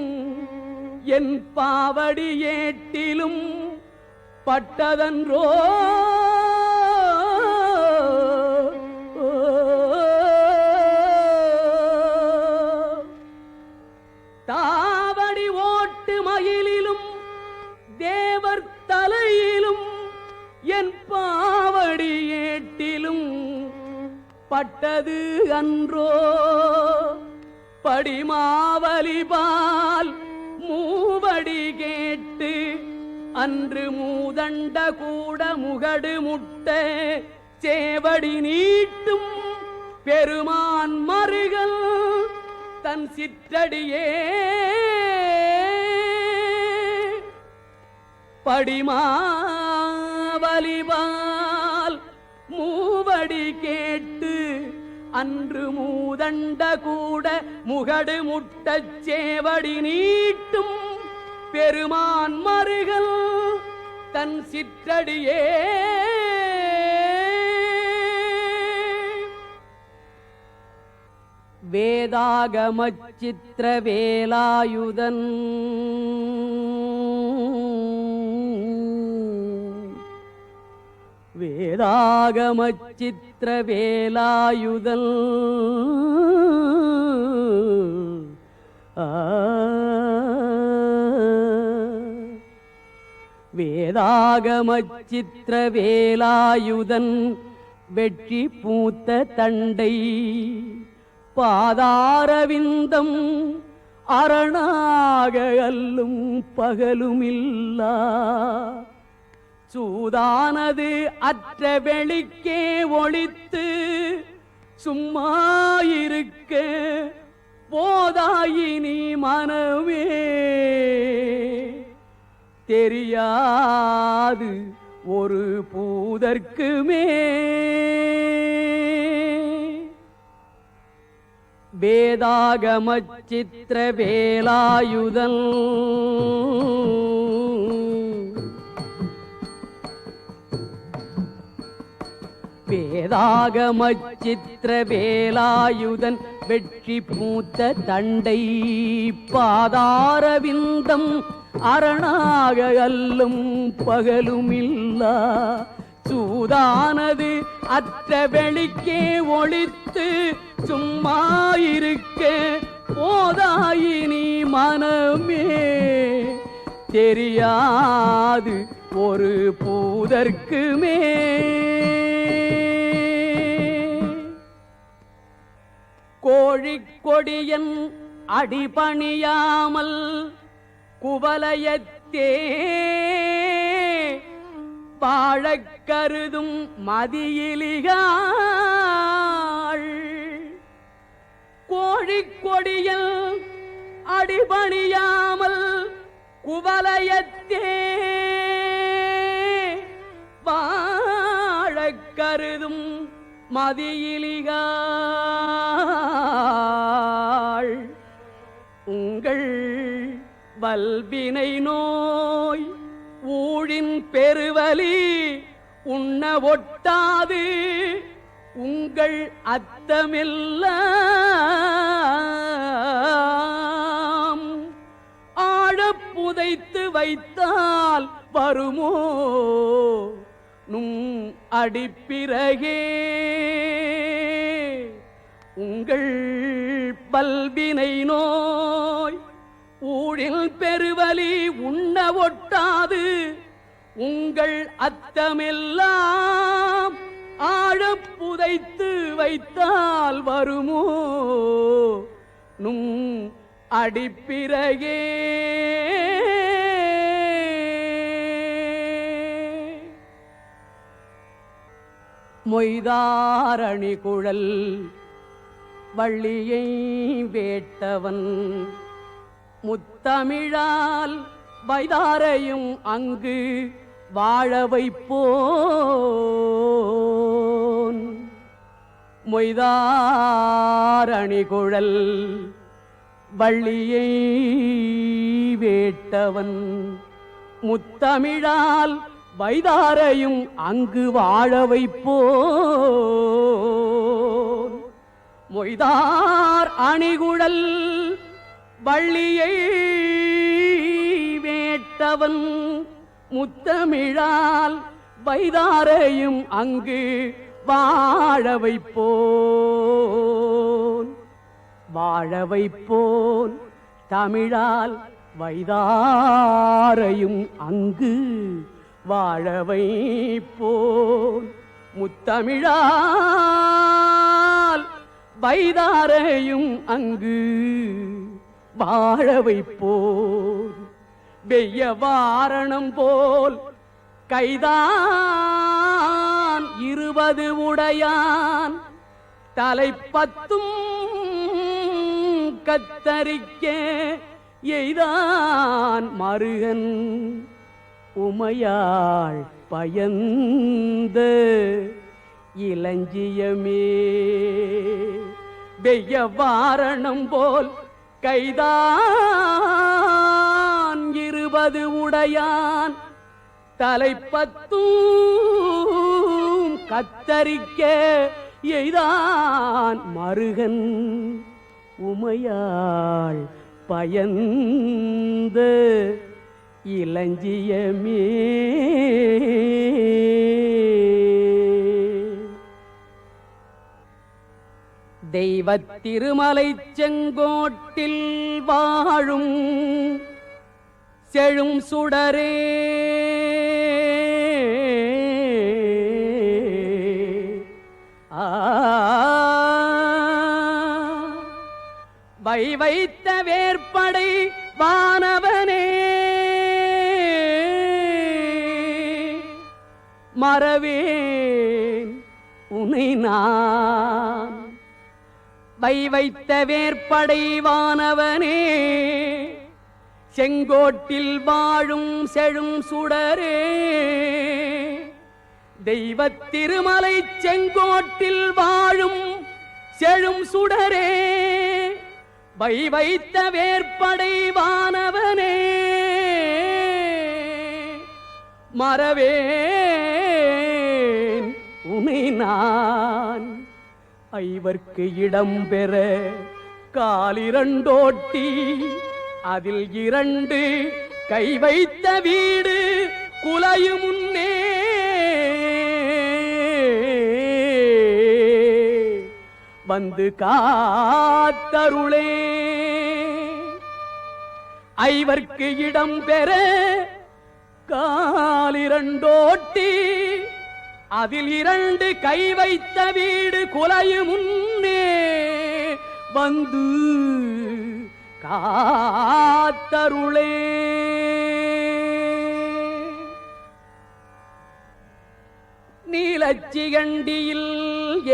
என் பாவடி ஏட்டிலும் பட்டதன்றோ தாவடி ஓட்டு மயிலிலும் தேவர் தலையிலும் என் பாவடி ஏட்டிலும் பட்டது அன்றோ படிமாவலிபால் மூவடி கேட்டு அன்று மூதண்ட கூட முகடு முட்ட சேவடி நீட்டும் பெருமான் மருகல் தன் சிற்றடியே படிமாவலிபால் மூவடி கேட்டு அன்று மூதண்ட கூட முகடு முட்டச் சேவடி நீட்டும் பெருமான் மருகல் தன் சிற்றடியே வேதாகமச் சித்திர வேலாயுதன் வேதாகமச் சித்திர வேலாயுதல் வேதாகமச் சித்திர வேலாயுதன் வெற்றி பூத்த தண்டை பாதாரவிந்தம் அரணாக அல்லும் பகலுமில்லா சூதானது அற்ற வெளிக்கே ஒளித்து சும்மாயிருக்க போதாயினி மனமே தெரியாது ஒரு பூதற்குமே வேதாகமச் சித்திர வேலாயுதன் வேதாகமச் சித்திர வேலாயுதன் வெற்றி பூத்த தண்டை பாதாரவிந்தம் அரணாக அல்லும் பகலுமில்லா சூதானது அற்ற வெளிக்கே ஒளித்து சும்மாயிருக்க போதாயினி மனமே தெரியாது ஒரு பூதற்குமே கோழிக்கொடியன் அடிபணியாமல் குவலயத்தே பாழக் கருதும் மதியிலிகாள் கோழிக்கொடியல் அடிபணியாமல் குவலயத்தே பாழக் கருதும் மதியிலிகாள் உங்கள் வல்வினை நோய் ஊழின் பெருவலி உண்ண ஒட்டாது உங்கள் அத்தமெல்லாம் ஆழப் புதைத்து வைத்தால் வருமோ நும் அடிப்பிறகே உங்கள் பல்வினை நோய் ஊழில் பெருவலி உண்ண ஒட்டாது உங்கள் அத்தமெல்லாம் ஆழப் புதைத்து வைத்தால் வருமோ நும் அடிப்பிறகே மொய்தாரணி குழல் வள்ளியை வேட்டவன் முத்தமிழால் வைதாரையும் அங்கு வாழ வைப்போன் மொய்தார் அணிகுழல் வள்ளியை வேட்டவன் முத்தமிழால் வைதாரையும் அங்கு வாழ வைப்போன் மொய்தார் அணிகுழல் வள்ளியை வேட்டவன் முத்தமிழால் வைதாரையும் அங்கு வாழ வைப்போன் வாழ வைப்போன் தமிழால் வைதாரையும் அங்கு வாழ வைப்போன் முத்தமிழால் வைதாரையும் அங்கு வாழ வைப்போன் வெய்ய வாரணம் போல் கைதான் 20 உடையான் தலைப்பத்தும் கத்தரிக்க எய்தான் மருகன் உமையாள் பயந்த இளஞ்சியமே வெய்ய வாரணம் போல் கைதான் 20 உடையான் தலைப்பத்தும் கத்தரிக்க எய்தான் மருகன் உமையாள் பயந்த இளஞ்சியமே தெய்வத் திருமலை செங்கோட்டில் வாழும் செழும் சுடரே வைத்த வேற்படை வானவனே மறவேன் உனை நான் வைத்த வேற்படை வானவனே செங்கோட்டில் வாழும் செழும் சுடரே தெய்வத் திருமலை செங்கோட்டில் வாழும் செழும் சுடரே வைத்த வேற்படை வானவனே மறவேன் உனை நான் ஐவர்க்கு இடம் பெற காலிரண்டோட்டி அதில் 2 கை வைத்த வீடு குலையும் முன்னே வந்து காத்தருளே ஐவர்க்கு இடம் பெற காலிரண்டோட்டி அதில் 2 கை வைத்த வீடு குலையும் முன்னே வந்து காத்தருளே நீலச்சிகண்டியில்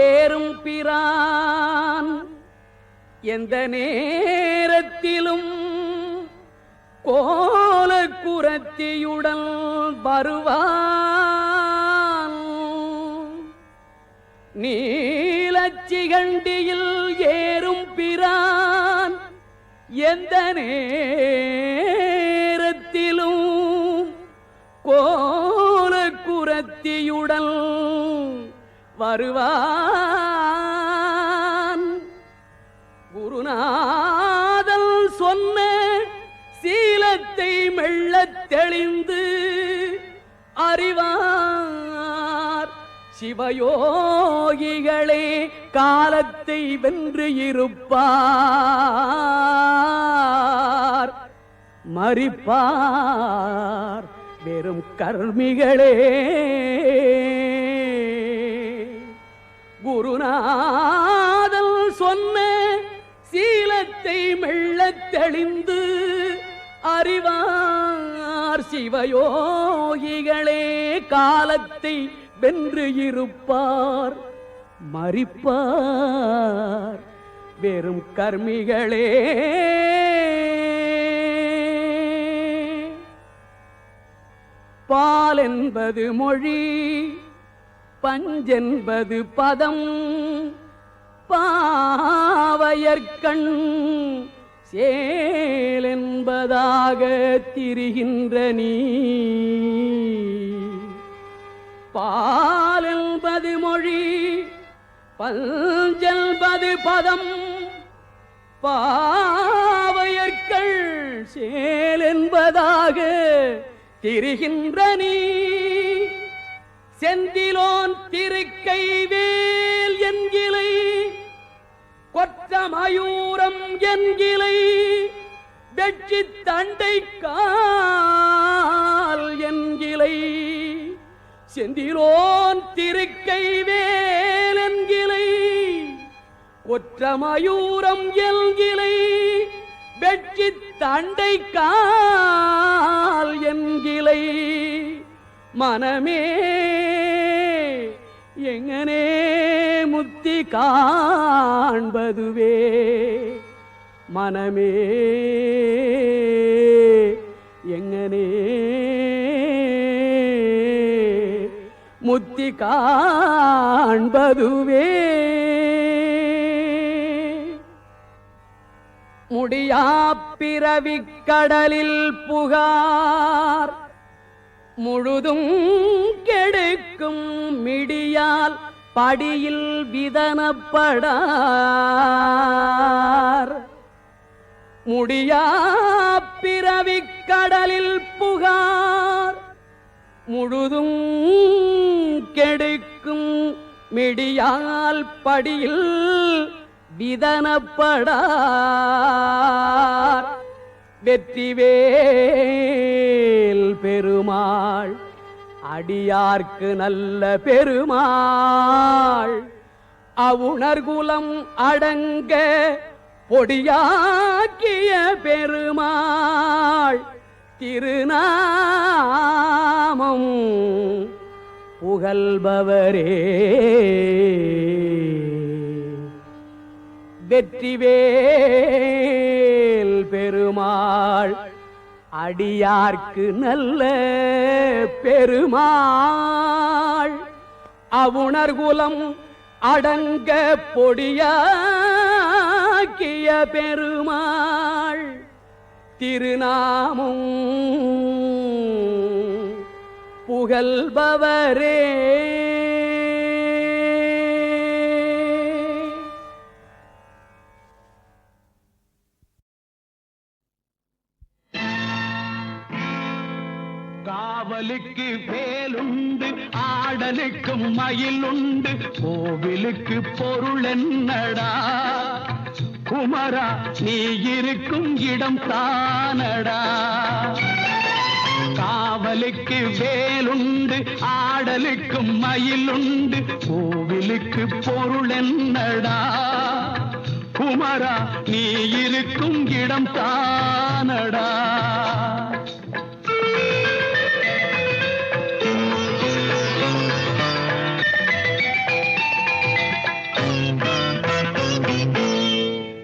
ஏறும் பிரான் எந்த நேரத்திலும் கோலக்குரத்தியுடன் வருவான் நீலச்சிகண்டியில் ஏறும் பிரான் எந்த நேரத்திலும் கோலக்குரத்தியுடன் வருவான் குருநாதல் சொன்ன சீலத்தை மெல்லத் தெளிந்து அறிவார் சிவயோகிகளே காலத்தை வென்று இருப்பார் மரிப்பார் வெறும் கர்மிகளே குருநாதல் சொன்ன சீலத்தை மெல்லத் தெளிந்து அறிவார் சிவயோகிகளே காலத்தை வென்று இருப்பார் மரிப்பார் வெறும் கர்மிகளே. பால் என்பது மொழி, பஞ்சென்பது பதம், பாவையர்கண் சேல் என்பதாக திரிகின்ற நீ. பால் என்பது மொழி, பஞ்சென்பது பதம், பாவையர்கள் சேல் என்பதாக திரிகின்ற நீ. செந்திலோன் திருக்கை வேல் என்கிலை, கொற்ற மயூரம் என்கிலை, வெற்றி தண்டை கால் என்கிலை. செந்திலோன் திருக்கை வேல் என்கிலை, கொற்ற மயூரம் என்கிலை, வெற்றி தண்டை கால் என்கிலை. மனமே எங்கனே முத்தி காண்பதுவே, மனமே எங்கனே முத்தி காண்பதுவே. முடியா பிறவிக் கடலில் புகார், முழுதும் கெடுக்கும் மிடியால் படியில் விதனப்படார். முடியா பிறவிக் கடலில் புகார், முழுதும் கெடுக்கும் மிடியால் படியில் விதனப்படார். வெற்றிவேல் பெருமாள் அடியார்க்கு நல்ல பெருமாள், அவுணர்குலம் அடங்க பொடியாக்கிய பெருமாள். திருநாமம் புகழ்பவரே. வெற்றிவேல் பெருமாள் அடியார்க்கு நல்ல பெருமாள், அவுணர்குலம் அடங்க பொடியாக்கிய பெருமாள். திருநாமம் புகழ்பவரே. காவலுக்கு வேலுண்டு, ஆடலுக்கும் மயிலுண்டு, கோவிலுக்கு பொருள் என்னடா குமரா, நீ இருக்கும் இடம் தானடா. காவலுக்கு வேலுண்டு, ஆடலுக்கும் மயிலுண்டு, கோவிலுக்கு பொருள் என்னடா குமரா, நீ இருக்கும் இடம் தானடா.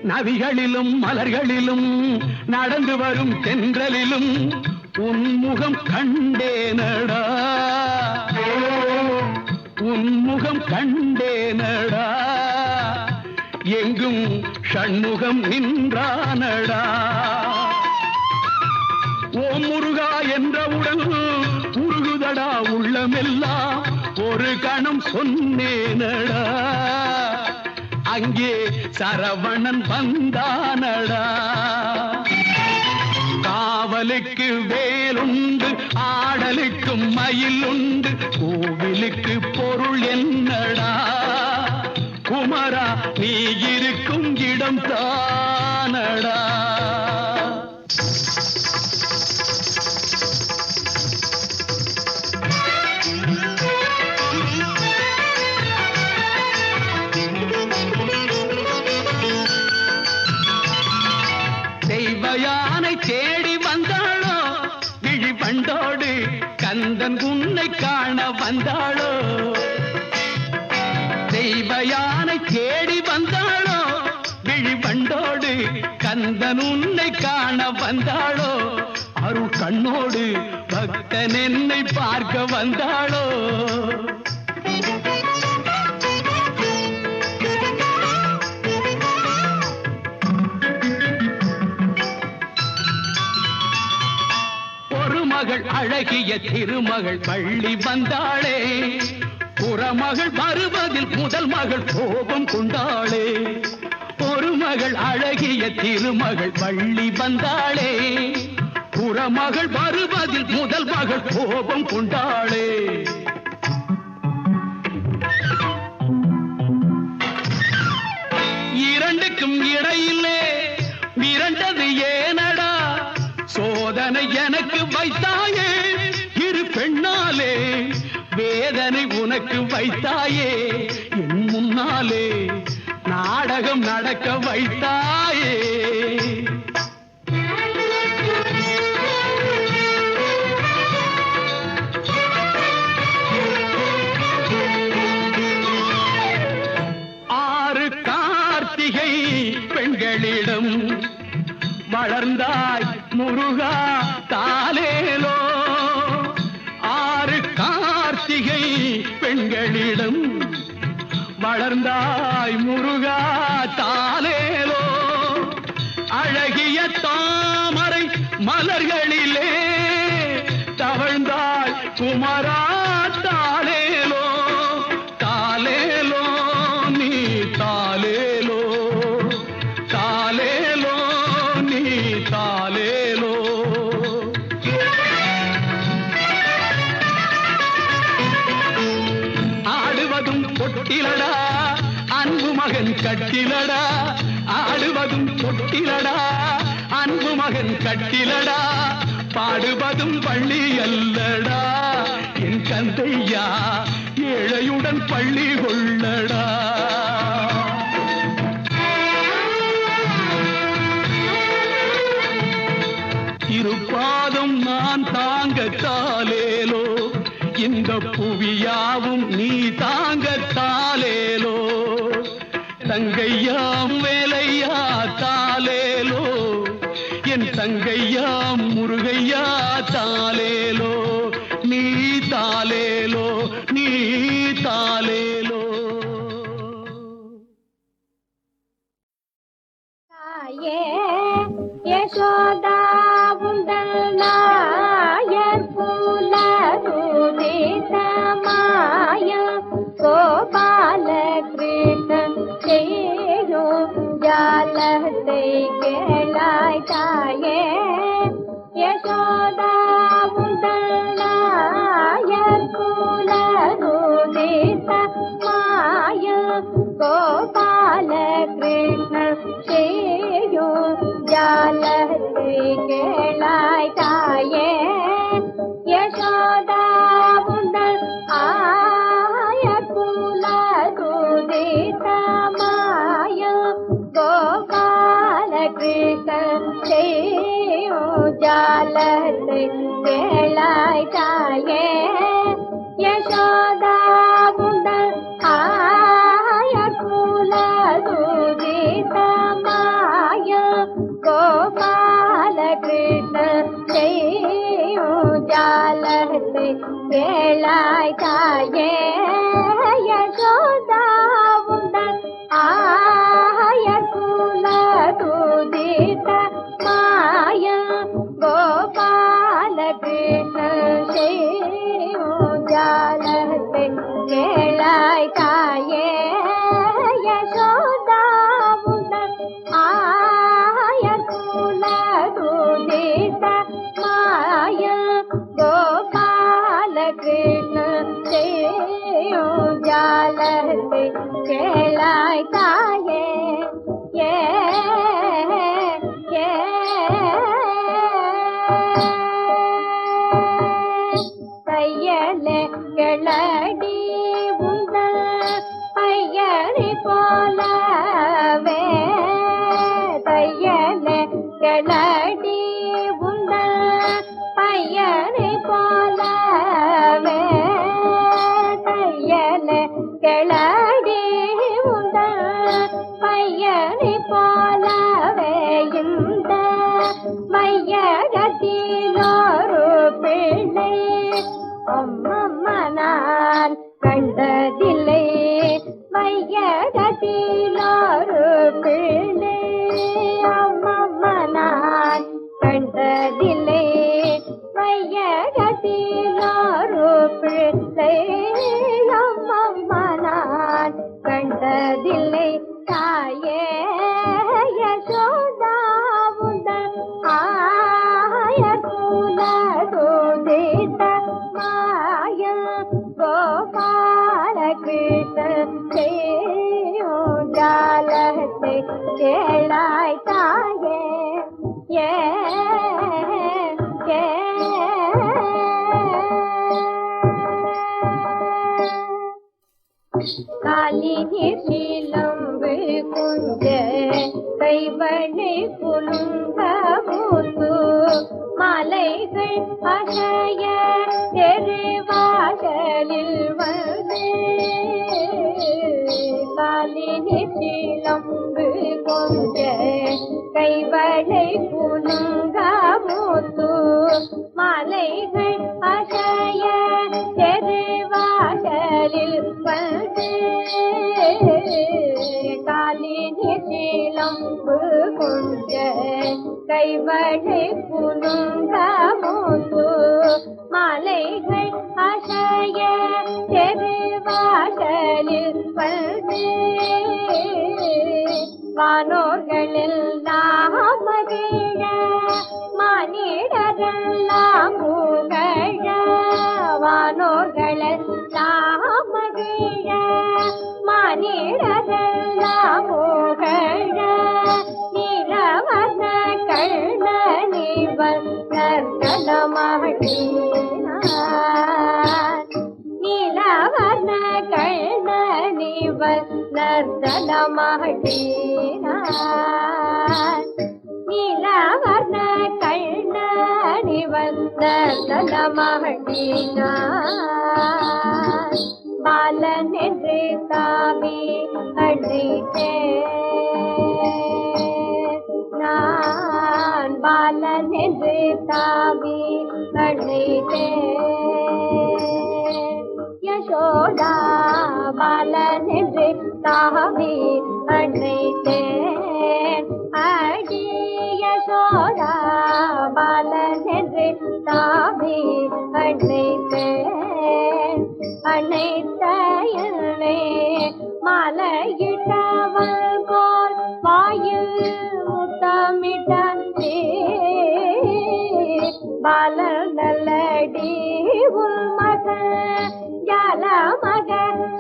நதிகளிலும் மலர்களிலும் நடந்து வரும் தென்றலிலும் உன்முகம் கண்டேனடா, உன்முகம் கண்டேனடா. எங்கும் ஷண்முகம் நின்றானடா. ஓம் முருகா என்றவுடன் உருகுதடா உள்ளமெல்லாம், ஒரு கணம் சொன்னேனடா, அங்கே சரவணன் வந்தானடா. காவலுக்கு வேலுண்டு, ஆடலுக்கும் மயிலுண்டு, கோவிலுக்கு பொருள் என்னடா குமரா, நீ இருக்கும் இடம் தானடா. தெய்வயானை தேடி வந்தாளோ விழிபண்டோடு, கந்தன் உன்னை காண வந்தாளோ. தெய்வயானை தேடி வந்தாளோ விழி கந்தன் உன்னை காண வந்தாளோ அருள் கண்ணோடு பக்தன் என்னை பார்க்க வந்தாளோ ஒரு மகள் அழகிய திருமகள் பள்ளி வந்தாளே புறமகள் வருவதில் முதல் மகள் கோபம் கொண்டாளே ஒரு மகள் அழகிய திருமகள் பள்ளி வந்தாளே புறமகள் வருவதில் முதல் மகள் கோபம் கொண்டாளே இரண்டுக்கும் இடையிலே மிரண்டது ஏனடா சோதனை எனக்கு வைத்தாயே இரு பெண்ணாலே வேதனை உனக்கு வைத்தாயே என் முன்னாலே நாடகம் நடக்க வைத்தாயே ஆறு கார்த்திகை பெண்களிடம் வளர்ந்தாய் முருகா தாலேலோ ஆறு கார்த்திகை பெண்களிடம் வளர்ந்தாய் முருகா தாலேலோ அழகிய தாமரை மலர்களிலே தவழ்ந்தாய் குமரா தாலேலோ தாலேலோ நீ தாலேலோ தாலேலோ நீ தாலேலோ ஆடுவதும் பொட்டிலடா அன்பு மகன் கட்டிலடா ஆடுவதும் பொட்டிலடா அன்பு மகன் கட்டிலடா பாடுவதும் பள்ளி அல்லடா என் கந்தையா ஏழையுடன் பள்ளி கொள்ளடா இருப்பாதும் நான் தாங்கத்தாலேலோ இந்த புவியாவும் நீ தாங்கத்தாலேலோ தங்கையாம் வேலையா தாலேலோ என் தங்கையாம் முருகையா தாலேலோ நீ தாலேலோ நீ தாலேலோ தாயே யசோதா உந்தல் நாயர் புல துதிதமாய கோபால கிருஷ்ணன் செய்யோ ஜாலத்தை கேளாய் தாயே யசோதா உந்தல் நாயர் குல துதிதமாய கோபால கிருஷ்ணன் செய்யோ ஜாலத்தை கேளாய் தாயே யசோதா உந்தல் ஆய குல துதிதமாய கோபால கிருஷ்ணன் செய்யோ ஜாலத்தை கேளாய் தாயே யசோதா உந்தல் ஆய குல துதிதமாய கோபால கிருஷ்ணன் செய்யோ ஜாலத்தை கேளாய் தாயே யசோதா உந்தல் ஆய குல துதிதமாய கோபால கிருஷ்ணன் செய்யோ ஜாலத்தை கேளாய் தாயே யசோதா உந்தல் ஆய குல துதிதமாய கோபால கிருஷ்ணன் செய்யோ ஜாலத்தை கேளாய் தாயே ஏ கையலே கிளடி உந்தல் பையனை போலவே தையலே கிளடி உந்தல் பையனை போலவே தையலே கிளடி உந்தல் பையனை போலவே அம்மம்மா நான் கண்டதில்லை வையகத்தில் ஒரு பிள்ளை. அம்மம்மா நான் கண்டதில்லை வையகத்தில் ஒரு பிள்ளை. அம்மம்மா நான் கண்டதில்லை தாயே யசோதா உந்தன் ஆயர் குலதோதித மாய கோபால கிருஷ்ணன் ஜாலத்தை கேளாய் தாயே ஏ காலினி சிலம்பு குஞ்ச கைவனை குலுங்க மூத்து மாலைகள் அசைய தெருவாசலில் வந்து. காலினி சிலம்பு குஞ்ச கைவனை குலுங்க மூத்து மாலைகள் அசைய தெருவாசலில் வந்து. காலினி சிலம்பு குஞ்ச கைவனை குலுங்க மூத்து மாலைகள் அசைய தெருவாசலில் வந்து. வானோர்களெல்லாம் மகிழ மானிடரெல்லாம் புகழ. வானோர்களெல்லாம் மகிழ மானிடரெல்லாம் புகழ. நீலவர்ண கண்ணனிவன் நர்த்தனமாடினான். நீலவர்ண கண்ணனிவன் நர்த்தனமாடினான். நீலவர்ண கண்ணனிவன் நர்த்தனமாடினான். பாலன் என்று தாவி அழைத்தேன் நான். பாலன் என்று தாவி அழைத்தேன். யசோதா பாலன் என்று தாவி அழைத்தேன். அடி யசோதா பாலன் என்று தாவி அழைத்தேன். அனைத்த என்னை மலையிட்டவள் போல் வாயில் முத்தமிட்டான். பாலன் நல்லடி உள் மகன் ஜலமக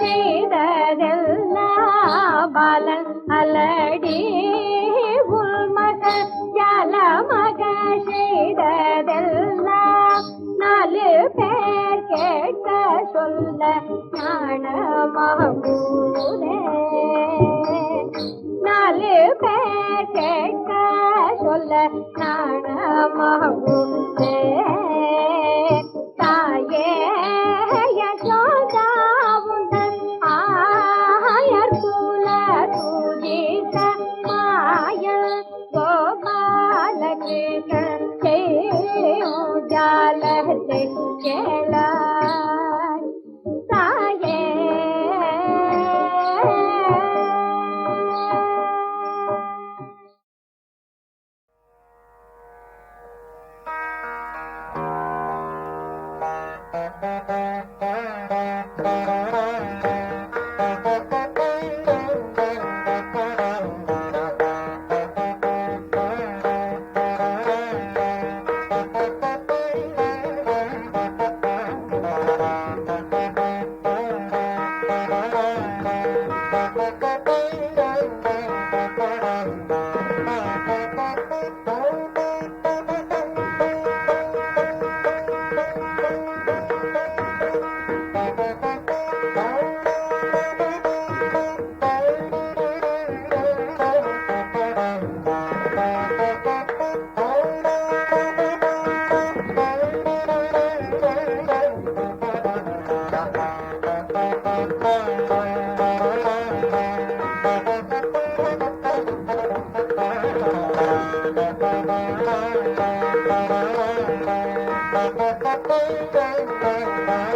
செய்ததெல்லாம். பாலன் அல்லடி உள் மகன் ஜலமக செய்ததெல்லாம். 4 பேர் கேட்க சொல்ல ஞானமாகூரே. 4 பேர் கேட்க சொல்ல ஞானமாகூரே. தாயே யசோதா உந்தன் ஆயர் குலதோதித மாய கோபால கிருஷ்ணன் ஜாலத்தை கேளாய் தாயே. Thank you.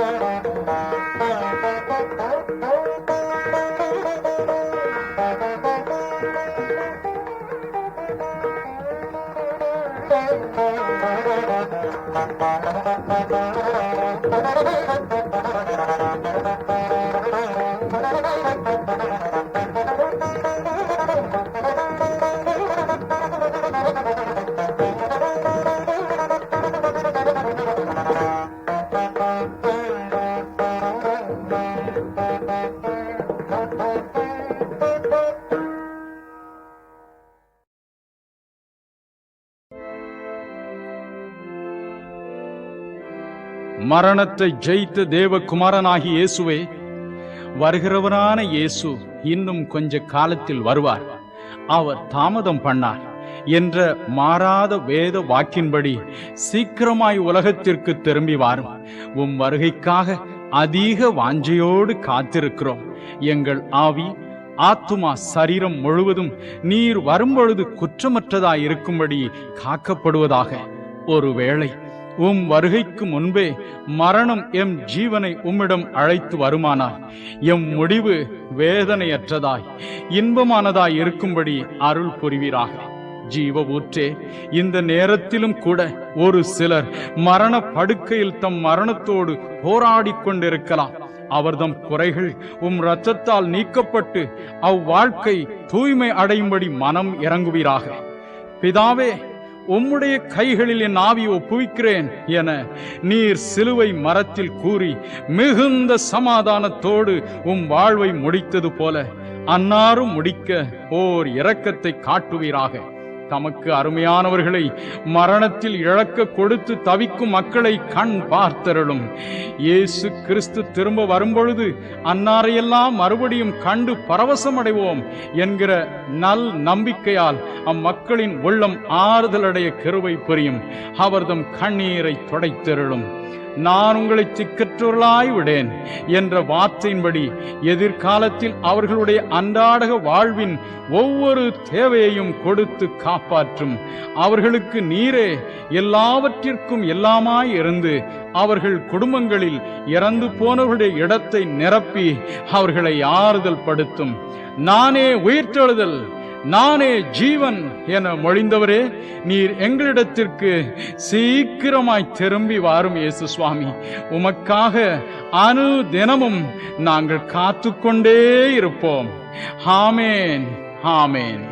மரணத்தை ஜெயித்த தேவகுமாரனாகி இயேசுவே, வருகிறவரான இயேசு இன்னும் கொஞ்ச காலத்தில் வருவார், அவர் தாமதம் பண்ணார் என்ற மாறாத வேத வாக்கின்படி சீக்கிரமாய் உலகத்திற்கு திரும்பி வாரும். உம் வருகைக்காக அதிக வாஞ்சையோடு காத்திருக்கிறோம். எங்கள் ஆவி, ஆத்துமா, சரீரம் முழுவதும் நீர் வரும்பொழுது குற்றமற்றதாய் இருக்கும்படி காக்கப்படுவதாக. ஒருவேளை உம் வருகைக்கு முன்பே மரணம் எம் ஜீவனை உம்மிடம் அழைத்து வருமானால் எம் முடிவு வேதனையற்றதாய் இன்பமானதாய் இருக்கும்படி அருள் புரிவீராக. ஜீவ ஊற்றே, இந்த நேரத்திலும் கூட ஒரு சிலர் மரண படுக்கையில் தம் மரணத்தோடு போராடி கொண்டிருக்கலாம். அவர்தம் குறைகள் உம் இரத்தத்தால் நீக்கப்பட்டு அவ்வாழ்க்கை தூய்மை அடையும்படி மனம் இறங்குவீராக. பிதாவே, உம்முடைய கைகளில் என் ஆவி ஒப்புவிக்கிறேன் என நீர் சிலுவை மரத்தில் கூறி மிகுந்த சமாதானத்தோடு உம் வாழ்வை முடித்தது போல அன்னாரும் முடிக்க ஓர் இரக்கத்தை காட்டுவீராக. தமக்கு அருமையானவர்களை மரணத்தில் இழக்க கொடுத்து தவிக்கும் மக்களை கண் பார்த்தருளும். இயேசு கிறிஸ்து திரும்ப வரும்பொழுது அன்னாரையெல்லாம் மறுபடியும் கண்டு பரவசம் அடைவோம் என்கிற நல் நம்பிக்கையால் அம்மக்களின் உள்ளம் ஆறுதலடைய கிருபை புரியும். அவர்தம் கண்ணீரை துடைத்தருளும். நான் உங்களை திக்கற்றவர்களாய் விடேன் என்ற வார்த்தையின்படி எதிர்காலத்தில் அவர்களுடைய அன்றாட வாழ்வின் ஒவ்வொரு தேவையையும் கொடுத்து காப்பாற்றும். அவர்களுக்கு நீரே எல்லாவற்றிற்கும் எல்லாமாய் இருந்து அவர்கள் குடும்பங்களில் இறந்து போனவர்களுடைய இடத்தை நிரப்பி அவர்களை ஆறுதல் படுத்தும். நானே உயிர்த்தெழுதல், நானே ஜீவன் என மொழிந்தவரே, நீர் எங்களிடத்திற்கு சீக்கிரமாய் திரும்பி வாரும் இயேசு சுவாமி. உமக்காக அனுதினமும் நாங்கள் காத்துக்கொண்டே இருப்போம். ஆமேன், ஆமேன்.